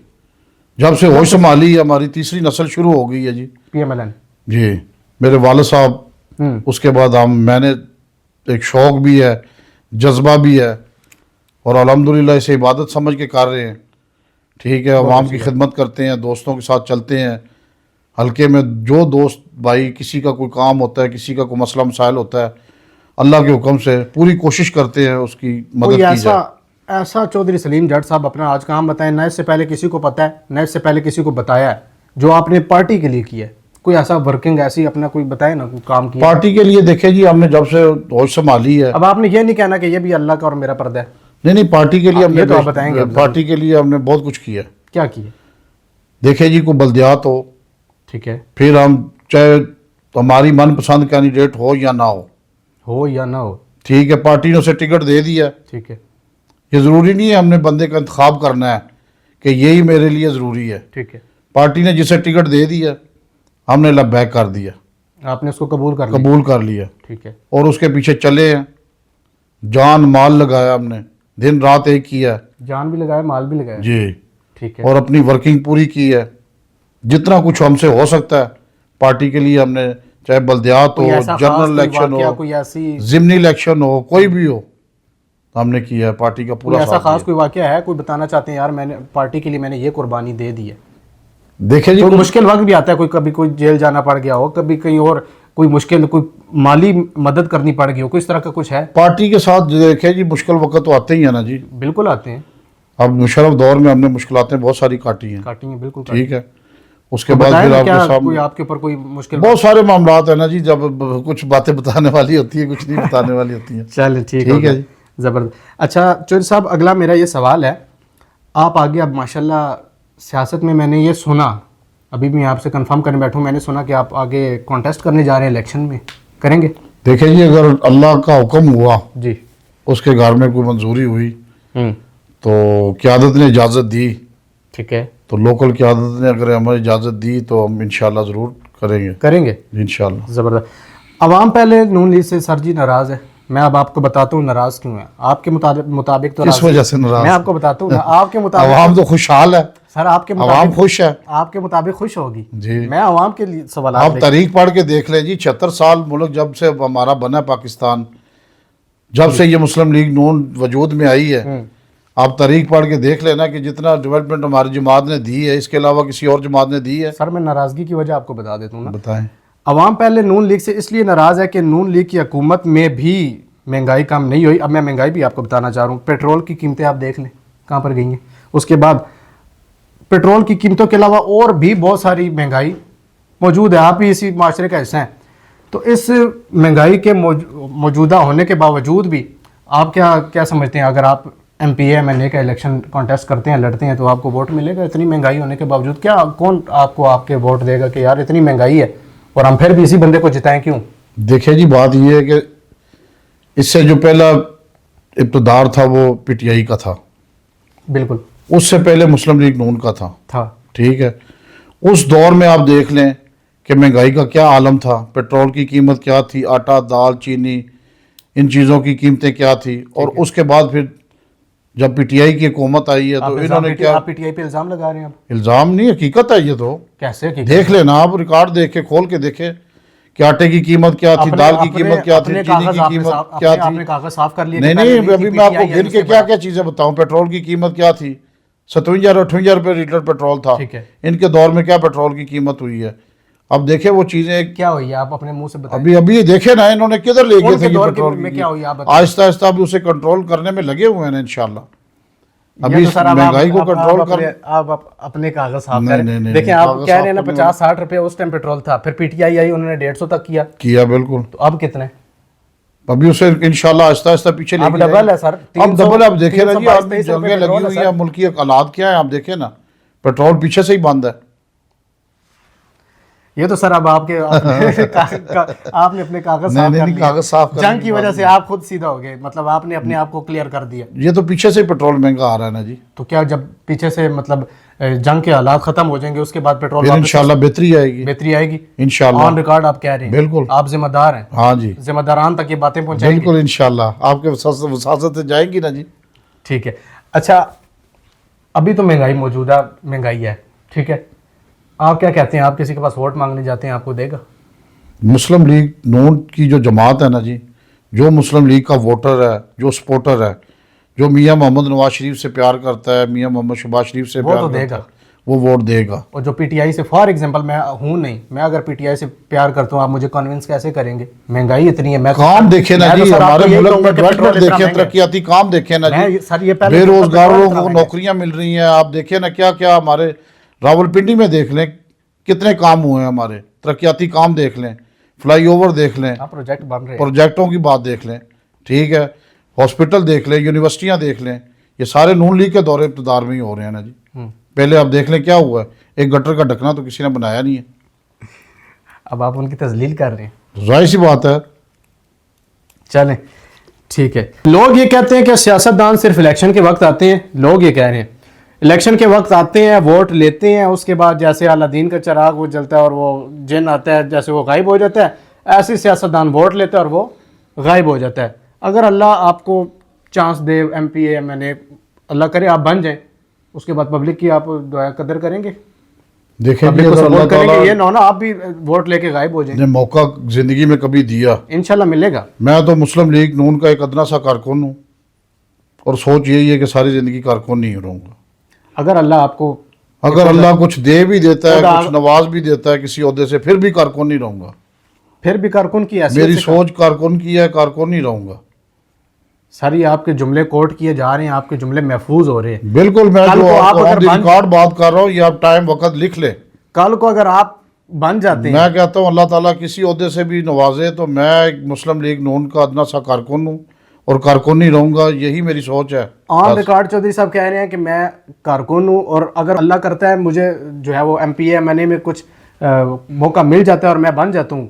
جب سے ہوش سنبھالی, ہماری تیسری نسل شروع ہو گئی ہے جی P M L N ji. میرے والد صاحب, اس کے بعد میں نے ایک شوق بھی ہے, جذبہ بھی ہے, اور الحمدللہ اسے عبادت سمجھ کے کر رہے ہیں. ٹھیک ہے, عوام کی خدمت کرتے ہیں, دوستوں کے ساتھ چلتے ہیں. حلقے میں جو دوست بھائی کسی کا کوئی کام ہوتا ہے, کسی کا کوئی مسئلہ مسائل ہوتا ہے, اللہ کے حکم سے پوری کوشش کرتے ہیں اس کی مدد کی جائے. ایسا چودھری سلیم جٹ صاحب اپنا آج کام بتائیں، نہ اس سے پہلے کسی کو پتہ ہے نہ اس سے پہلے کسی کو بتایا ہے، جو آپ نے پارٹی کے لیے کیا ہے، کوئی ایسا ورکنگ ایسی اپنا کوئی بتائے نا کوئی کام کیا؟ پارٹی کے لیے دیکھیں جی ہم نے جب سے ہوش سنبھالی ہے، اب آپ نے یہ نہیں کہنا کہ یہ بھی اللہ کا اور میرا پردہ ہے، نہیں پارٹی کے لیے ہم یہ تو آپ بتائیں گے۔ پارٹی کے لیے ہم نے بہت کچھ کیا ہے۔ کیا کیا؟ دیکھیں جی کوئی بلدیات ہو، ٹھیک ہے، پھر ہم چاہے ہماری من پسند کینڈیڈیٹ ہو یا نہ ہو یا نہ ہو، ٹھیک ہے، پارٹی نے اسے ٹکٹ دے دیا، ٹھیک ہے، یہ ضروری نہیں ہے ہم نے بندے کا انتخاب کرنا ہے کہ یہی میرے لیے ضروری ہے، ٹھیک ہے، پارٹی نے جسے ٹکٹ دے دیا ہم نے لبیک کر دیا، آپ نے اس کو قبول کر لیا، قبول کر لیا، ٹھیک ہے، اور اس کے پیچھے چلے ہیں، جان مال لگایا ہم نے، دن رات ایک کیا ہے جان بھی لگایا مال بھی لگایا، جی، ٹھیک ہے، اور اپنی ورکنگ پوری کی ہے، جتنا کچھ ہم سے ہو سکتا ہے پارٹی کے لیے ہم نے، چاہے بلدیات ہو، کوئی ایسا جنرل خاص کوئی الیکشن واقعہ، ہو، کوئی ایسی ضمنی الیکشن ہو، کوئی بھی ہو، ہم نے کیا ہے، پارٹی کا کوئی پورا ایسا ساتھ خاص دیا۔ کوئی واقعہ ہے کوئی بتانا چاہتے ہیں یار میں نے پارٹی کے لیے میں نے یہ قربانی دے دی ہے؟ دیکھیں جی کوئی مشکل وقت بھی آتا ہے، کوئی کبھی کوئی جیل جانا پڑ گیا ہو، کبھی کہیں اور کوئی مشکل کوئی مالی مدد کرنی پڑ گئی ہو، کوئی اس طرح کا کچھ ہے؟ پارٹی کے ساتھ دیکھیں جی مشکل وقت تو آتے ہی ہیں نا جی، بالکل آتے ہیں، اب مشرف دور میں ہم نے مشکلاتیں بہت ساری کاٹی ہیں، کاٹی ہیں، بالکل ٹھیک ہے، اس کے تو بعد بتائیں پھر نا آپ کیا کے کوئی سامنے آپ کے اوپر کوئی مشکل؟ بہت سارے معاملات ہیں نا جی، جب کچھ باتیں بتانے والی ہوتی ہیں، کچھ نہیں بتانے والی ہوتی ہیں۔ چلیں ٹھیک ٹھیک ہے جی، زبردست۔ اچھا چودھری صاحب اگلا میرا یہ سوال ہے، آپ آگے اب ماشاءاللہ سیاست میں نے یہ سنا، ابھی بھی میں آپ سے کنفرم کرنے بیٹھوں، میں نے سنا کہ آپ آگے کانٹیسٹ کرنے جا رہے ہیں الیکشن میں، کریں گے؟ دیکھیں جی اگر اللہ کا حکم ہوا، جی، اس کے گھر میں کوئی منظوری ہوئی ہوں، تو قیادت نے اجازت دی، ٹھیک ہے، تو لوکل قیادت نے اگر ہمیں اجازت دی تو ہم انشاءاللہ ضرور کریں گے انشاءاللہ۔ زبردست۔ عوام پہلے نون لیگ سے سر جی ناراض ہے، میں اب آپ کو بتاتا ہوں ناراض کیوں ہے، آپ کے مطابق تو کس وجہ سے ناراض؟ میں آپ کو بتاتا ہوں نا، آپ کے مطابق عوام تو خوشحال ہے، سر آپ کے عوام مطابق خوش ہے آپ کے مطابق خوش ہوگی جی۔ میں عوام کے لیے سوالات آپ تاریخ پڑھ کے دیکھ لیں جی، 76 سال ملک جب سے ہمارا بنا پاکستان، جب سے یہ مسلم لیگ نون وجود میں آئی ہے، آپ تاریخ پڑھ کے دیکھ لینا کہ جتنا ڈیولپمنٹ ہماری جماعت نے دی ہے اس کے علاوہ کسی اور جماعت نے دی ہے؟ سر میں ناراضگی کی وجہ آپ کو بتا دیتا ہوں نا، بتائیں۔ عوام پہلے نون لیگ سے اس لیے ناراض ہے کہ نون لیگ کی حکومت میں بھی مہنگائی کم نہیں ہوئی۔ اب میں مہنگائی بھی آپ کو بتانا چاہ رہا ہوں، پیٹرول کی قیمتیں آپ دیکھ لیں کہاں پر گئی ہیں، اس کے بعد پیٹرول کی قیمتوں کے علاوہ اور بھی بہت ساری مہنگائی موجود ہے، آپ بھی اسی معاشرے کا حصہ ہیں، تو اس مہنگائی کے موجودہ ہونے کے باوجود بھی آپ کیا سمجھتے ہیں اگر آپ ایم پی ایم این اے کا الیکشن کانٹیسٹ کرتے ہیں، لڑتے ہیں، تو آپ کو ووٹ ملے گا اتنی مہنگائی ہونے کے باوجود؟ کیا کون آپ کے ووٹ دے گا کہ یار اتنی مہنگائی ہے اور ہم پھر بھی اسی بندے کو جتائیں؟ کیوں؟ دیکھیں جی بات یہ ہے کہ اس سے جو پہلا ابتدار تھا وہ پی ٹی آئی کا تھا، بالکل، اس سے پہلے مسلم لیگ نون کا تھا، ٹھیک ہے، اس دور میں آپ دیکھ لیں کہ مہنگائی کا کیا عالم تھا، پیٹرول کی قیمت کیا تھی، آٹا دال چینی ان چیزوں کی قیمتیں کیا تھی، اور اس کے بعد پھر جب پی ٹی آئی کی حکومت آئی ہے تو انہوں نے کیا، آپ پی ٹی آئی پہ الزام لگا رہے ہیں؟ آپ الزام نہیں حقیقت ہے یہ تو، کیسے دیکھ لینا آپ ریکارڈ دیکھ کے کھول کے دیکھیں کہ آٹے کی قیمت کیا تھی، دال کی قیمت کیا تھی، چینی کی قیمت کیا تھی، آپ نے کاغذ صاف کر لیا؟ نہیں ابھی میں آپ کو گن کے کیا چیزیں بتاؤں، پیٹرول کی قیمت کیا تھی، 57-58 روپے لیٹر پیٹرول تھا، ان کے دور میں کیا پیٹرول کی قیمت ہوئی ہے، اب دیکھیں وہ چیزیں کیا ہوئی ہے، آپ اپنے منہ سے بتائیں۔ ابھی دیکھیں نا انہوں نے کدھر لے گئے تھے یہ دور پیٹرول میں کی، کیا ہوئی آپ بتائیں۔ آہستہ آہستہ اب اسے کنٹرول کرنے میں لگے ہوئے ہیں انشاءاللہ، ابھی یہ تو اس سر اب مہنگائی کو کنٹرول کر، آپ اپنے کاغذ صاف نہیں، کریں، دیکھیں آپ کہہ رہے ہیں نا 50-60 روپے اس ٹائم پیٹرول تھا، پھر پی ٹی آئی آئی انہوں نے 150 تک کیا بالکل، تو اب کتنے؟ ابھی اسے انشاءاللہ آہستہ آہستہ پیچھے لے اب کے ڈبل ہے سر، اب ڈبل ہے، اب دیکھیں نا جی اب جنگیں لگی ہوئی ہیں، ملکی حالات کیا ہیں آپ دیکھیں نا، پیٹرول پیچھے سے ہی بند ہے۔ یہ تو سر اب آپ نے اپنے کاغذ صاف کر جنگ کی وجہ سے آپ خود سیدھا ہو گئے، مطلب آپ نے اپنے آپ کو کلیئر کر دیا۔ یہ تو پیچھے سے پیٹرول مہنگا آ رہا ہے نا جی، تو کیا جب پیچھے سے مطلب جنگ کے حالات ختم ہو جائیں گے اس کے بعد پیٹرول انشاءاللہ بہتری آئے گی انشاءاللہ، آن ریکارڈ آپ کہہ رہے ہیں؟ بالکل، آپ ذمہ دار ہیں، ہاں جی، ذمہ داران تک یہ باتیں پہنچائیں گے بالکل انشاءاللہ، آپ کے وساطت سے جائیں گی نا جی۔ ٹھیک ہے، اچھا ابھی تو مہنگائی موجودہ مہنگائی ہے، ٹھیک ہے، آپ کیا کہتے ہیں، آپ کسی کے پاس ووٹ مانگنے جاتے ہیں آپ کو دے گا؟ مسلم لیگ نون کی جو جماعت ہے نا جی، جو مسلم لیگ کا ووٹر ہے، جو سپورٹر ہے، جو میاں محمد نواز شریف سے پیار کرتا ہے، میاں محمد شہباز شریف سے پیار کرتا ہے، وہ ووٹ دے گا. اور جو پی ٹی آئی سے فار ایگزامپل میں ہوں نہیں, میں اگر پی ٹی آئی سے پیار کرتا ہوں, آپ مجھے کنونس کیسے کریں گے؟ مہنگائی اتنی ہے. میں کام دیکھیں نا جی, ہمارے ملک میں ڈیولپمنٹ دیکھیں, ترقیاتی کام دیکھیں نا جی, بے روزگاروں کو نوکریاں مل رہی ہیں. آپ دیکھیں نا کیا کیا ہمارے راولپنڈی میں دیکھ لیں کتنے کام ہوئے ہیں ہمارے, ترقیاتی کام دیکھ لیں, فلائی اوور دیکھ لیں, پروجیکٹ بن رہے ہیں, پروجیکٹوں کی بات دیکھ لیں, ٹھیک ہے, ہاسپٹل دیکھ لیں, یونیورسٹیاں دیکھ لیں. یہ سارے نون لیگ کے دور اقتدار میں ہی ہو رہے ہیں نا جی. پہلے آپ دیکھ لیں کیا ہوا ہے, ایک گٹر کا ڈھکنا تو کسی نے بنایا نہیں ہے. اب آپ ان کی تذلیل کر رہے ہیں, ظاہر سی بات ہے. چلیں ٹھیک ہے. لوگ یہ کہتے ہیں کہ سیاستدان صرف الیکشن کے وقت آتے ہیں. لوگ یہ کہہ رہے ہیں الیکشن کے وقت آتے ہیں, ووٹ لیتے ہیں, اس کے بعد جیسے الادین کا چراغ وہ جلتا ہے اور وہ جن آتا ہے جیسے وہ غائب ہو جاتا ہے, ایسے سیاستدان ووٹ لیتا ہے اور وہ غائب ہو جاتا ہے. اگر اللہ آپ کو چانس دے, ایم پی اے, میں نے اللہ کرے آپ بن جائیں, اس کے بعد پبلک کی آپ دعا قدر کریں گے, دیکھیں پبلک کو سپورٹ کریں گے, یہ نہ ہونا آپ بھی ووٹ لے کے غائب ہو جائیں. نے موقع زندگی میں کبھی دیا, انشاءاللہ ملے گا. میں تو مسلم لیگ نون کا ایک ادنا سا کارکن ہوں, اور سوچ یہی ہے کہ ساری زندگی کارکن نہیں رہوں گا. اگر اللہ آپ کو, اگر اللہ کچھ دے بھی دیتا ہے, کچھ نواز بھی دیتا ہے کسی عہدے سے, پھر بھی کارکن نہیں رہوں گا. پھر بھی کارکن کی حیثیت میری سوچ کارکن کی ہے, کارکن نہیں رہوں گا. ساری آپ کے جملے کوٹ کیے جا رہے ہیں, آپ کے جملے محفوظ ہو رہے ہیں. بالکل, میں جو آپ کو ریکارڈ بات کر رہا ہوں یہ آپ ٹائم وقت لکھ لیں. کل کو اگر آپ بن جاتے ہیں, میں کہتا ہوں اللہ تعالیٰ کسی عہدے سے بھی نوازے تو میں ایک مسلم لیگ نون کا ادنا سا کارکن ہوں اور کارکن نہیں رہوں گا. یہی میری سوچ ہے. آن ریکارڈ چودھری صاحب کہہ رہے ہیں کہ میں کارکن ہوں, اور اگر اللہ کرتا ہے مجھے جو ہے وہ M P A M N A میں کچھ موقع مل جاتا ہے اور میں بن جاتا ہوں,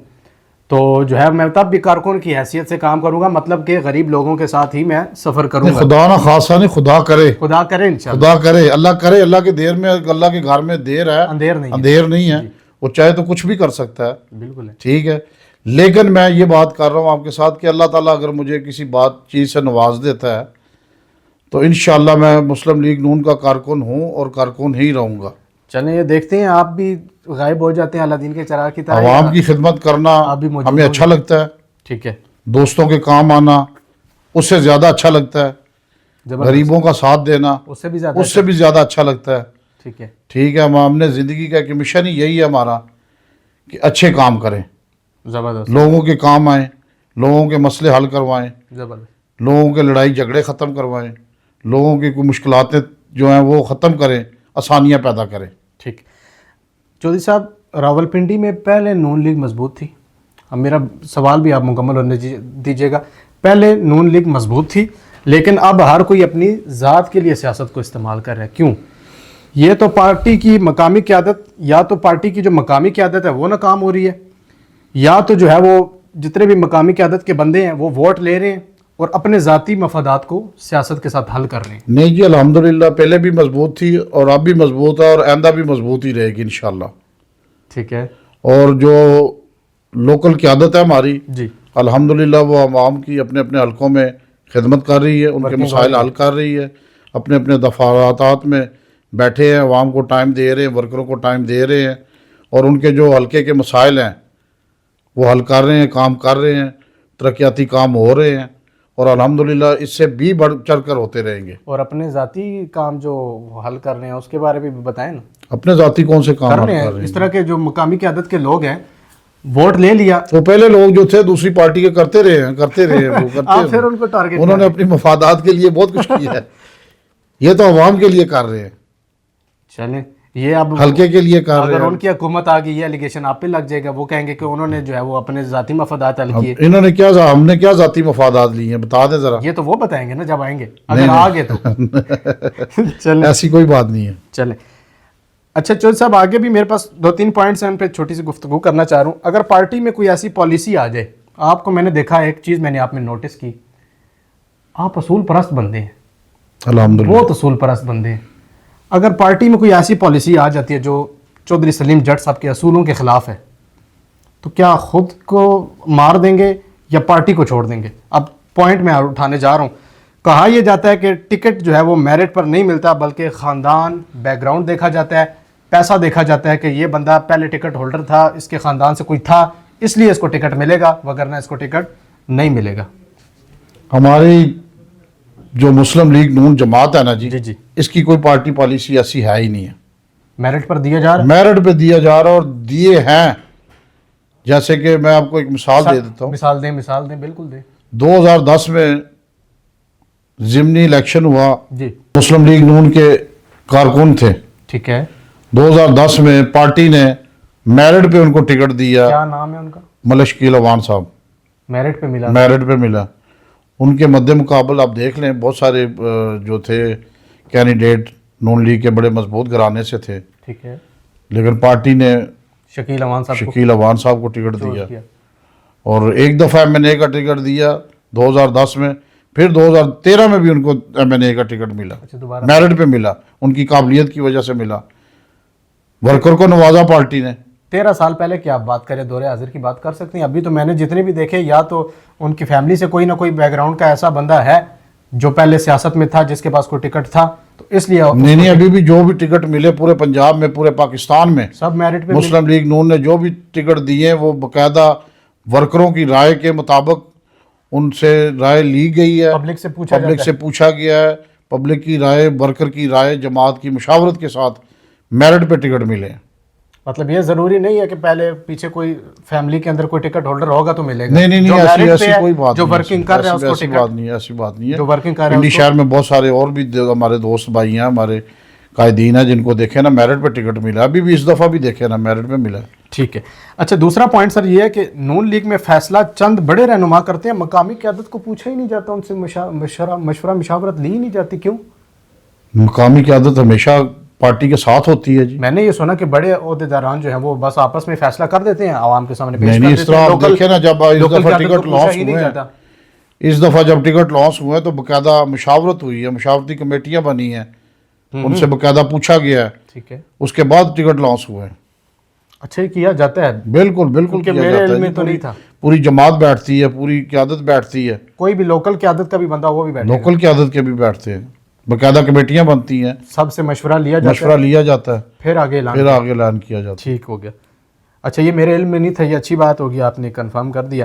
تو جو ہے میں تب بھی کارکن کی حیثیت سے کام کروں گا. مطلب کہ غریب لوگوں کے ساتھ ہی میں سفر کروں گا. خدا نہ خاصا نہیں, خدا کرے, خدا کرے انشاءاللہ, خدا کرے, اللہ کرے. اللہ کے دیر میں, اللہ کے گھر میں دیر ہے, اندھیر نہیں ہے. وہ چاہے تو کچھ بھی کر سکتا ہے. بالکل ہے, ٹھیک ہے, لیکن میں یہ بات کر رہا ہوں آپ کے ساتھ کہ اللہ تعالیٰ اگر مجھے کسی بات چیز سے نواز دیتا ہے تو انشاءاللہ میں مسلم لیگ نون کا کارکن ہوں اور کارکن ہی رہوں گا. چلیں یہ دیکھتے ہیں, آپ بھی غائب ہو جاتے ہیں الادین کے چراغ کی طرح. عوام کی خدمت کرنا ہمیں اچھا لگتا ہے, ٹھیک ہے, دوستوں کے کام آنا اس سے زیادہ اچھا لگتا ہے, غریبوں کا ساتھ دینا اس سے بھی زیادہ اچھا لگتا ہے. ٹھیک ہے, ٹھیک ہے, ہم نے زندگی کا ایک مشن ہی یہی ہے ہمارا کہ اچھے کام کریں, زبردست, لوگوں کے کام آئیں, لوگوں کے مسئلے حل کروائیں, زبردست, لوگوں کے لڑائی جھگڑے ختم کروائیں, لوگوں کی کوئی مشکلات جو ہیں وہ ختم کریں, آسانیاں پیدا کریں. ٹھیک. چودھری صاحب, راولپنڈی میں پہلے نون لیگ مضبوط تھی. اب میرا سوال بھی آپ مکمل ہونے دیجیے گا. پہلے نون لیگ مضبوط تھی, لیکن اب ہر کوئی اپنی ذات کے لیے سیاست کو استعمال کر رہا ہے. کیوں؟ یہ تو پارٹی کی مقامی قیادت, یا تو پارٹی کی جو مقامی قیادت ہے وہ ناکام ہو رہی ہے, یا تو جو ہے وہ جتنے بھی مقامی قیادت کے بندے ہیں وہ ووٹ لے رہے ہیں اور اپنے ذاتی مفادات کو سیاست کے ساتھ حل کر رہے ہیں. نہیں جی, الحمدللہ پہلے بھی مضبوط تھی اور اب بھی مضبوط ہے اور آئندہ بھی مضبوط ہی رہے گی انشاءاللہ. ٹھیک ہے, اور جو لوکل قیادت ہے ہماری, جی الحمدللہ وہ عوام کی اپنے اپنے حلقوں میں خدمت کر رہی ہے, ان کے مسائل حل کر رہی ہے, اپنے اپنے دفاترات میں بیٹھے ہیں, عوام کو ٹائم دے رہے ہیں, ورکروں کو ٹائم دے رہے ہیں, اور ان کے جو حلقے کے مسائل ہیں وہ حل کر رہے ہیں, کام کر رہے ہیں, ترقیاتی کام ہو رہے ہیں, اور الحمدللہ اس سے بھی بڑھ چڑھ کر ہوتے رہیں گے. اور اپنے ذاتی کام جو حل کر رہے ہیں اس کے بارے میں بھی بتائیں نا. اپنے ذاتی کون سے کام کر رہے ہیں؟ اس طرح کے جو مقامی قیادت کے لوگ ہیں, ووٹ لے لیا, وہ پہلے لوگ جو تھے دوسری پارٹی کے کرتے رہے ہیں آپ پھر ان کو ٹارگٹ, انہوں نے اپنی مفادات کے لیے بہت کچھ کیا ہے, یہ تو عوام کے لیے کر رہے ہیں. چلیں, یہ اب ہلکے کے لیے کر رہے اگر ہیں. ان کی حکومت آ گئی, یہ الیگیشن آپ پہ لگ جائے گا, وہ کہیں گے کہ انہوں نے جو ہے وہ اپنے ذاتی مفادات حل کیے. انہوں نے کیا, ہم نے کیا ذاتی مفادات لی ہیں بتا دیں ذرا. یہ تو وہ بتائیں گے نا جب آئیں گے, اگر آ گئے تو. چلیں, ایسی کوئی بات نہیں ہے. چلیں. اچھا چودھری صاحب, آگے بھی میرے پاس 2-3 پوائنٹس ہیں, ان پہ چھوٹی سی گفتگو کرنا چاہ رہا ہوں. اگر پارٹی میں کوئی ایسی پالیسی آ جائے, آپ کو میں نے دیکھا ایک چیز میں نے آپ میں نوٹس کی, آپ اصول پرست بندے ہیں, الحمدللہ بہت اصول پرست بندے ہیں. اگر پارٹی میں کوئی ایسی پالیسی آ جاتی ہے جو چودھری سلیم جٹ صاحب کے اصولوں کے خلاف ہے, تو کیا خود کو مار دیں گے یا پارٹی کو چھوڑ دیں گے؟ اب پوائنٹ میں اٹھانے جا رہا ہوں. کہا یہ جاتا ہے کہ ٹکٹ جو ہے وہ میرٹ پر نہیں ملتا, بلکہ خاندان, بیک گراؤنڈ دیکھا جاتا ہے, پیسہ دیکھا جاتا ہے کہ یہ بندہ پہلے ٹکٹ ہولڈر تھا, اس کے خاندان سے کوئی تھا, اس لیے اس کو ٹکٹ ملے گا, وگرنہ اس کو ٹکٹ نہیں ملے گا. ہماری جو مسلم لیگ نون جماعت ہے نا جی, جی اس کی کوئی پارٹی پالیسی ایسی ہے ہی نہیں ہے. میرٹ پر دیا جا رہا ہے؟ میرٹ پہ دیا جا رہا ہے اور دیے ہیں. جیسے کہ میں آپ کو ایک مثال دے دیتا ہوں. مثال دیں بالکل دیں. 2010 میں ضمنی الیکشن ہوا. جی. مسلم لیگ نون کے کارکن تھے. ٹھیک ہے. 2010 میں پارٹی نے میرٹ پہ ان کو ٹکٹ دیا. کیا نام ہے ان کا؟ ملک شکیل اوان صاحب. میرٹ پہ ملا. میرٹ پہ ملا. ان کے مد مقابل آپ دیکھ لیں بہت سارے جو تھے کینڈیڈیٹ نون لیگ کے بڑے مضبوط گھرانے سے تھے. ٹھیک ہے. لیکن پارٹی نے شکیل اوان صاحب کو ٹکٹ دیا اور ایک دفعہ ایم این اے کا ٹکٹ دیا 2010 میں. پھر 2013 میں بھی ان کو ایم این اے کا ٹکٹ ملا. میرٹ پہ ملا. ان کی قابلیت کی وجہ سے ملا. ورکر کو نوازا پارٹی نے. 13 سال پہلے کیا آپ بات کریں دور حاضر کی بات کر سکتے ہیں؟ ابھی تو میں نے جتنے بھی دیکھے یا تو ان کی فیملی سے کوئی نہ کوئی بیک گراؤنڈ کا ایسا بندہ ہے جو پہلے سیاست میں تھا جس کے پاس کوئی ٹکٹ تھا تو اس لیے نہیں ابھی بھی جو بھی ٹکٹ ملے پورے پنجاب میں پورے پاکستان میں سب میرٹ پہ. مسلم لیگ نون نے جو بھی ٹکٹ دیے وہ باقاعدہ ورکروں کی رائے کے مطابق ان سے رائے لی گئی ہے. پبلک سے پوچھا گیا ہے. پبلک کی رائے ورکر کی رائے جماعت کی مشاورت کے ساتھ میرٹ پہ ٹکٹ ملے. مطلب یہ ضروری نہیں ہے کہ پہلے پیچھے کوئی فیملی کے اندر کوئی ٹکٹ ہولڈر ہوگا تو ملے گا. نہیں ایسی کوئی بات جو ورکنگ کر رہا ہے اس کو ٹکٹ. ایسی بات نہیں ہے. جو ورکنگ کر رہا ہے پنڈی شہر میں بہت سارے اور بھی ہمارے دوست بھائی ہیں ہمارے قائدین ہیں جن کو دیکھے نا میرٹ پہ ٹکٹ ملا. ابھی بھی اس دفعہ بھی دیکھے نا میرٹ پہ ملا. ٹھیک ہے. اچھا دوسرا پوائنٹ سر یہ ہے کہ نون لیگ میں فیصلہ چند بڑے رہنما کرتے ہیں, مقامی قیادت کو پوچھا ہی نہیں جاتا, ان سے مشاورت لی ہی نہیں جاتی. کیوں؟ مقامی قیادت ہمیشہ پارٹی کے ساتھ ہوتی ہے. جی میں نے یہ سنا کہ بڑے عہدیداران جو ہیں وہ بس آپس میں فیصلہ کر دیتے ہیں, عوام کے سامنے پیش کر دیتے ہیں. اس طرح آپ دیکھیں نا جب اس دفعہ جب ٹکٹ لانچ ہوئے تو باقاعدہ مشاورت ہوئی ہے, مشاورتی کمیٹیاں بنی ہیں, ان سے باقاعدہ پوچھا گیا ہے. ٹھیک ہے. اس کے بعد ٹکٹ لانچ ہوئے. اچھا یہ کیا جاتا ہے؟ بالکل کیا جاتا ہے. تو نہیں تھا. پوری جماعت بیٹھتی ہے, پوری قیادت بیٹھتی ہے. کوئی بھی لوکل قیادت کا بھی بندہ وہ بھی بیٹھتا ہے. لوکل قیادت کے بھی بیٹھتے ہیں, باقاعدہ کمیٹیاں بنتی ہیں, سب سے مشورہ لیا جاتا ہے, پھر آگے اعلان کیا جاتا ہے. ٹھیک ہو گیا. اچھا یہ میرے علم میں نہیں تھا, یہ اچھی بات ہوگی آپ نے کنفرم کر دیا.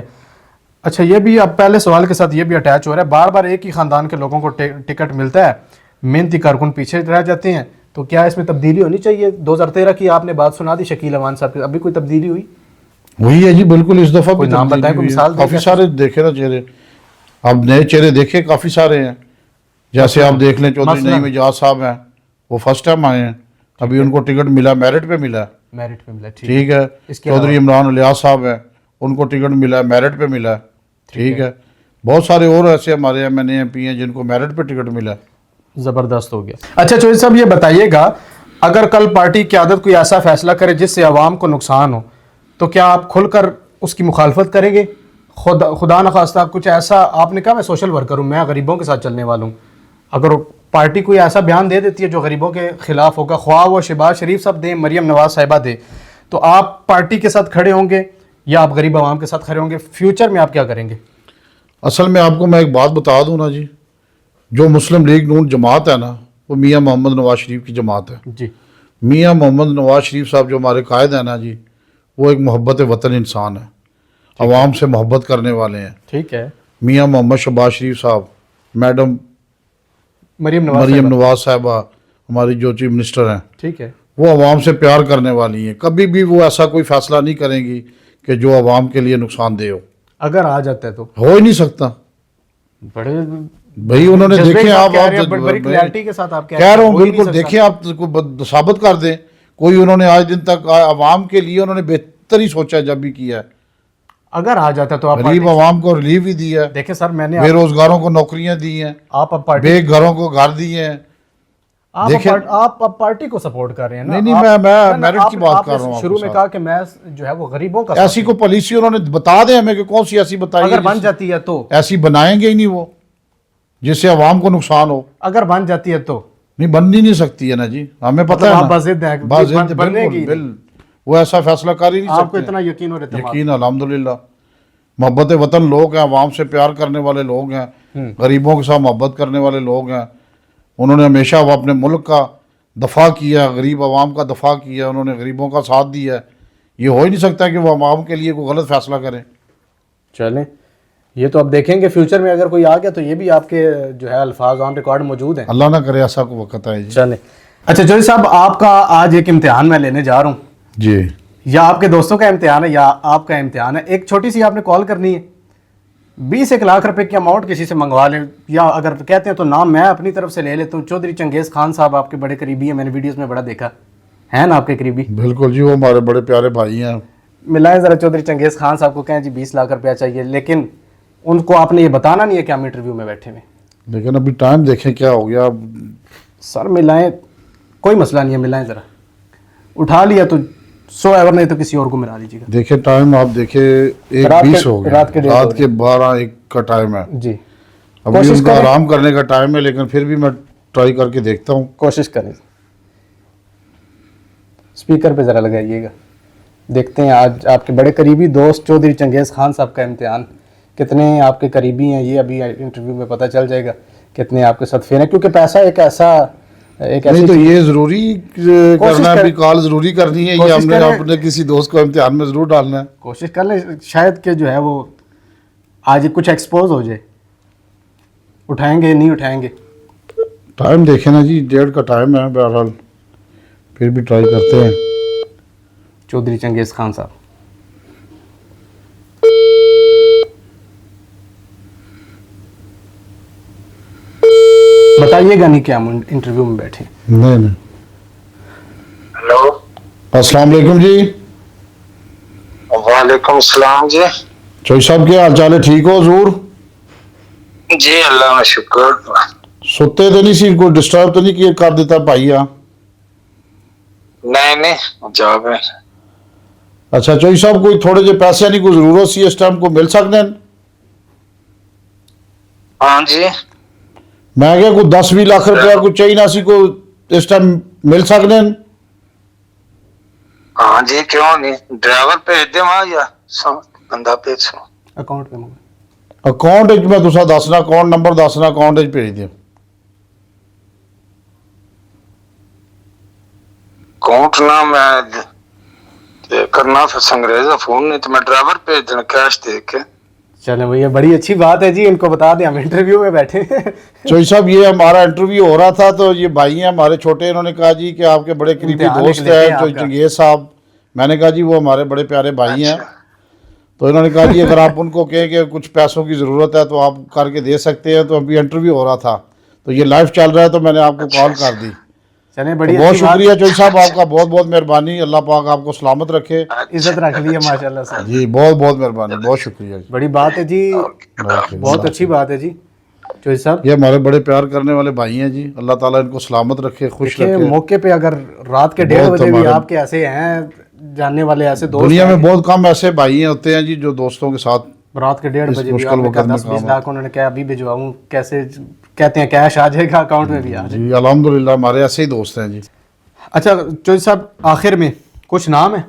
اچھا یہ بھی اب پہلے سوال کے ساتھ یہ بھی اٹیچ ہو رہا ہے, بار بار ایک ہی خاندان کے لوگوں کو ٹکٹ ملتا ہے, محنتی کارکن پیچھے رہ جاتے ہیں, تو کیا اس میں تبدیلی ہونی چاہیے؟ 2013 کی آپ نے بات سنا دی شکیل اوان صاحب کی, ابھی کوئی تبدیلی ہوئی؟ وہی ہے جی بالکل. اس دفعہ کوئی نام بتائیں, کوئی مثال. کافی سارے دیکھے نا چہرے, اب نئے چہرے دیکھے کافی سارے ہیں. جیسے آپ دیکھ لیں چودھری نعیم اعجاز صاحب ہیں, وہ فرسٹ ٹائم آئے ہیں, ابھی ان کو ٹکٹ ملا میرٹ پہ ملا. ٹھیک ہے. چودھری عمران الیاس صاحب ہیں, ان کو ٹکٹ ملا میرٹ پہ ملا. ٹھیک ہے. بہت سارے اور ایسے ہمارے M N A M P ہیں جن کو میرٹ پہ ٹکٹ ملا. زبردست ہو گیا. اچھا چودھری صاحب یہ بتائیے گا, اگر کل پارٹی قیادت کوئی ایسا فیصلہ کرے جس سے عوام کو نقصان ہو تو کیا آپ کھل کر اس کی مخالفت کریں گے؟ خدا نخواستہ کچھ ایسا, آپ نے کہا میں سوشل ورکر ہوں, میں غریبوں کے ساتھ چلنے والا ہوں, اگر پارٹی کوئی ایسا بیان دے دیتی ہے جو غریبوں کے خلاف ہوگا, خواہ وہ شہباز شریف صاحب دیں, مریم نواز صاحبہ دیں, تو آپ پارٹی کے ساتھ کھڑے ہوں گے یا آپ غریب عوام کے ساتھ کھڑے ہوں گے؟ فیوچر میں آپ کیا کریں گے؟ اصل میں آپ کو میں ایک بات بتا دوں نا جی, جو مسلم لیگ نون جماعت ہے نا وہ میاں محمد نواز شریف کی جماعت ہے. جی. میاں محمد نواز شریف صاحب جو ہمارے قائد ہیں نا جی, وہ ایک محبت وطن انسان ہے, عوام سے محبت کرنے والے ہیں. ٹھیک ہے. میاں محمد شہباز شریف صاحب, میڈم مریم نواز صاحبہ ہماری جو چیف منسٹر ہیں, ٹھیک ہے, وہ عوام سے پیار کرنے والی ہیں. کبھی بھی وہ ایسا کوئی فیصلہ نہیں کریں گی کہ جو عوام کے لیے نقصان دہ ہو. اگر آ جاتا ہے تو ہو ہی نہیں سکتا. بڑے بھائی انہوں نے دیکھیں, آپ بڑی کلیئرٹی کے ساتھ آپ کہہ رہا ہوں بالکل, دیکھیں آپ ثابت کر دیں کوئی انہوں نے آج دن تک عوام کے لیے انہوں نے بہتر ہی سوچا جب بھی کیا ہے. اگر آ جاتا تو آپ غریب عوام کو ریلیف ہی دی ہے. دیکھیں سر, میں نے بے روزگاروں کو نوکریاں دی ہیں, آپ اب پارٹی بے گھروں کو گھر دیے ہیں. آپ اب پارٹی کو سپورٹ کر رہے ہیں نا. نہیں میں میرٹ کی بات کر رہا ہوں. شروع میں کہا کہ میں جو ہے وہ غریبوں کا, ایسی کو پالیسی انہوں نے بتا دیں ہمیں کہ کون سی ایسی بتائی, اگر بن جاتی ہے تو ایسی بنائیں گے ہی نہیں وہ جس سے عوام کو نقصان ہو. اگر بن جاتی ہے تو نہیں, بن نہیں سکتی ہے نا جی, ہمیں پتہ ہے. وہ ایسا فیصلہ کر ہی نہیں سکتے. آپ کو اتنا یقین اور اعتماد؟ یقین الحمدللہ. محبت وطن لوگ ہیں, عوام سے پیار کرنے والے لوگ ہیں, غریبوں کے ساتھ محبت کرنے والے لوگ ہیں. انہوں نے ہمیشہ وہ اپنے ملک کا دفاع کیا, غریب عوام کا دفاع کیا, انہوں نے غریبوں کا ساتھ دیا. یہ ہو ہی نہیں سکتا کہ وہ عوام کے لیے کوئی غلط فیصلہ کریں. چلیں, یہ تو اب دیکھیں گے فیوچر میں اگر کوئی آ گیا تو یہ بھی آپ کے جو ہے الفاظ آن ریکارڈ موجود ہیں. اللہ نہ کرے ایسا کو وقت آئے جی. چلیں. اچھا جوئی صاحب، آپ کا آج ایک امتحان میں لینے جا رہا ہوں جی. یا آپ کے دوستوں کا امتحان ہے یا آپ کا امتحان ہے. ایک چھوٹی سی آپ نے کال کرنی ہے، 20 لاکھ روپے کی اماؤنٹ کسی سے منگوا لیں، یا اگر کہتے ہیں تو نام میں اپنی طرف سے لے لیتا ہوں. چودھری چنگیز خان صاحب آپ کے بڑے قریبی ہیں، میں نے ویڈیوز میں بڑا دیکھا ہے نا آپ کے قریبی. بالکل جی، وہ ہمارے بڑے پیارے بھائی ہیں. ملائیں ذرا چودھری چنگیز خان صاحب کو، کہیں جی 20 لاکھ روپیہ چاہیے، لیکن ان کو آپ نے یہ بتانا نہیں ہے کہ ہم انٹرویو میں بیٹھے ہوئے. لیکن ابھی ٹائم دیکھیں کیا ہو گیا. سر ملائیں، کوئی مسئلہ نہیں ہے، ملائیں ذرا. اٹھا لیا تو 100 ایور، نہیں تو کسی اور کو ملا لیجیے گا. دیکھیں ٹائم آپ دیکھیں 1:20 ہو گیا، رات کے 12-1 کا ٹائم ہے. جی ابھی ان کا آرام کرنے کا ٹائم ہے، لیکن پھر بھی میں ٹرائی کر کے دیکھتا ہوں. کوشش کریں. اسپیکر پہ ذرا لگائیے گا. دیکھتے ہیں آج آپ کے بڑے قریبی دوست چودھری چنگیز خان صاحب کا امتحان. کتنے آپ کے قریبی ہیں یہ ابھی انٹرویو میں پتہ چل جائے گا، کتنے آپ کے ساتھ فین ہیں، کیونکہ پیسہ ایک ایسا نہیں تو یہ ضروری کرنا ہے، ابھی کال ضروری کرنی ہے، یہ ہم نے اپنے کسی دوست کو امتحان میں ضرور ڈالنا ہے. کوشش کر لیں، شاید کہ جو ہے وہ آج کچھ ایکسپوز ہو جائے. اٹھائیں گے نہیں اٹھائیں گے؟ ٹائم دیکھیں نا جی، 1:30 کا ٹائم ہے. بہرحال پھر بھی ٹرائی کرتے ہیں. چودھری چنگیز خان صاحب، بتائیے گا نہیں کہ ہم انٹرویو میں بیٹھے. نہیں. ہلو، السلام علیکم جی. وعلیکم السلام جی. چوئی صاحب کیا حال چال ہے؟ ٹھیک ہو حضور؟ جی اللہ کا شکر. ستے تو نہیں سی؟ کوئی ڈسٹرب تو نہیں کر دیتا بھائی؟ نہیں جاب ہے. اچھا چوئی صاحب، کوئی تھوڑے جے پیسے نہیں کوئی ضرورت سی اس ٹائم کو مل سکتے ہیں؟ ہاں جی. میں کیا کوئی 10-20 لاکھ روپیہ کوئی چاہیے نہ سی، کوئی اس ٹائم مل سکتے ہیں؟ ہاں جی، کیوں نہیں. ڈرائیور بھیج دے وہاں یا بندہ بھیج سو؟ اکاؤنٹ پہ منگا. اکاؤنٹ میں تسا دسنا، اکاؤنٹ نمبر دسنا، اکاؤنٹ بھیج دیں. اکاؤنٹ نہ میں کرنا پھر سنگریزا فون، نہیں تو میں ڈرائیور بھیج دینا کیش دے کے. چلیں بھیا، بڑی اچھی بات ہے جی. ان کو بتا دیں ہم انٹرویو میں بیٹھے ہیں. چوئی صاحب یہ ہمارا انٹرویو ہو رہا تھا تو یہ بھائی ہیں ہمارے چھوٹے، انہوں نے کہا جی کہ آپ کے بڑے قریبی دوست ہیں جو چنگیز صاحب. میں نے کہا جی وہ ہمارے بڑے پیارے بھائی ہیں. تو انہوں نے کہا جی اگر آپ ان کو کہیں کہ کچھ پیسوں کی ضرورت ہے تو آپ کر کے دے سکتے ہیں. تو ابھی انٹرویو ہو رہا تھا تو یہ لائیو چل رہا ہے تو میں نے آپ کو کال کر دی. چلیں بڑی بہت شکریہ چوئی صاحب آپ کا، بہت بہت مہربانی. اللہ پاک آپ کو سلامت رکھے، عزت رکھ لی ہے ماشاءاللہ سے. جی بہت بہت مہربانی، بہت شکریہ جی. بڑی بات ہے جی، بہت اچھی بات ہے جی. چوئی صاحب یہ ہمارے بڑے پیار کرنے والے بھائی ہیں جی. اللہ تعالیٰ ان کو سلامت رکھے، خوش رکھے. موقع پہ اگر رات کے 1:30 بجے بھی آپ کے ایسے ہیں جاننے والے، ایسے دوست دنیا میں بہت کم ایسے بھائی ہوتے ہیں جی جو دوستوں کے ساتھ رات کے 1:30 بجے بھی آپ مشکل نے کہا وقت میں 10-20 لاکھ انہوں نے کہا ابھی بھجواؤں، کیسے کہتے ہیں کیش آ جائے گا اکاؤنٹ میں بھی آ جائے گا. جی الحمدللہ ہمارے ایسے ہی دوست ہیں جی. اچھا چوئی صاحب، آخر میں کچھ نام ہے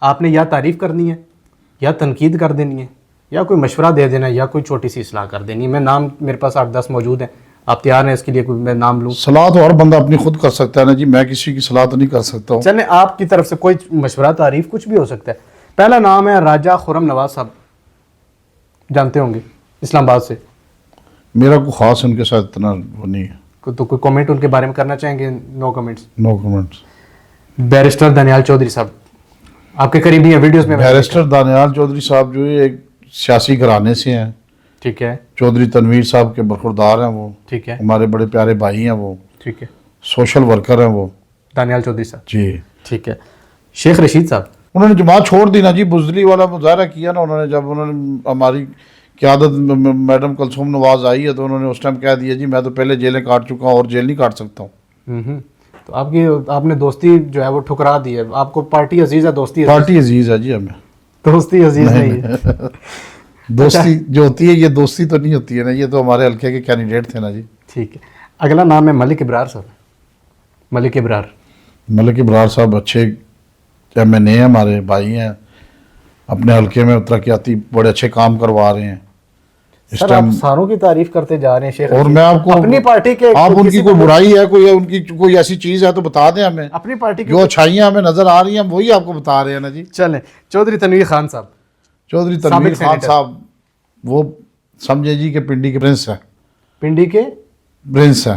آپ نے یا تعریف کرنی ہے یا تنقید کر دینی ہے یا کوئی مشورہ دے دینا ہے یا کوئی چھوٹی سی اصلاح کر دینی ہے. میں نام میرے پاس 8-10 موجود ہیں، آپ تیار ہیں اس کے لیے کوئی میں نام لوں؟ صلاح تو ہر بندہ اپنی خود کر سکتا ہے نا جی، میں کسی کی صلاح تو نہیں کر سکتا ہوں. چلیں آپ کی طرف سے کوئی مشورہ تعریف کچھ بھی ہو سکتا ہے. پہلا نام ہے راجہ خرم نواز صاحب، جانتے ہوں گے، اسلام آباد سے. میرا کوئی خاص ان کے ساتھ اتنا وہ نہیں ہے. تو کوئی کامنٹ ان کے بارے میں کرنا چاہیں گے؟ نو کمنٹس. نو کمنٹس. بیرسٹر دانیال چودھری صاحب آپ کے قریبی ہیں، ویڈیوز میں بیرسٹر دانیال چودھری صاحب جو ایک سیاسی گھرانے سے ہیں. ٹھیک ہے. چودھری تنویر صاحب کے برخوردار ہیں وہ. ٹھیک ہے. ہمارے بڑے پیارے بھائی ہیں وہ. ٹھیک ہے. سوشل ورکر ہیں وہ دانیال چودھری صاحب. جی ٹھیک ہے. شیخ رشید صاحب انہوں نے جماعت چھوڑ دی نا جی، بزدلی والا مظاہرہ کیا نا انہوں نے. جب انہوں نے ہماری قیادت میڈم کلثوم نواز آئی ہے تو انہوں نے اس ٹائم کہہ دیا جی میں تو پہلے جیلیں کاٹ چکا ہوں اور جیل نہیں کاٹ سکتا ہوں. تو آپ نے دوستی جو ہے وہ ٹھکرا دی ہے. آپ کو پارٹی عزیز ہے، دوستی پارٹی عزیز ہے جی ہمیں، دوستی عزیز نہیں ہے. دوستی جو ہوتی ہے یہ دوستی تو نہیں ہوتی ہے نا، یہ تو ہمارے حلقے کے کینڈیڈیٹ تھے نا جی. ٹھیک ہے. اگلا نام ہے ملک ابرار صاحب. ملک ابرار. ملک ابرار صاحب اچھے ایم این اے ہیں، ہمارے بھائی ہیں، اپنے حلقے میں ترقیاتی بڑے اچھے کام کروا رہے ہیں. سر آپ ساروں کی تعریف کرتے جا رہے ہیں شیخ. اور میں آپ کو اپنی پارٹی کے آپ ان کی کوئی برائی ہے، کوئی ان کی کوئی ایسی چیز ہے تو بتا دیں ہمیں. اپنی پارٹی جو اچھائیاں ہمیں نظر آ رہی ہیں ہم وہی آپ کو بتا رہے ہیں نا جی. چلیں چودھری تنویر خان صاحب. چودھری تنویر خان صاحب وہ سمجھے جی کہ پنڈی کے پرنس ہیں. پنڈی کے پرنس ہیں.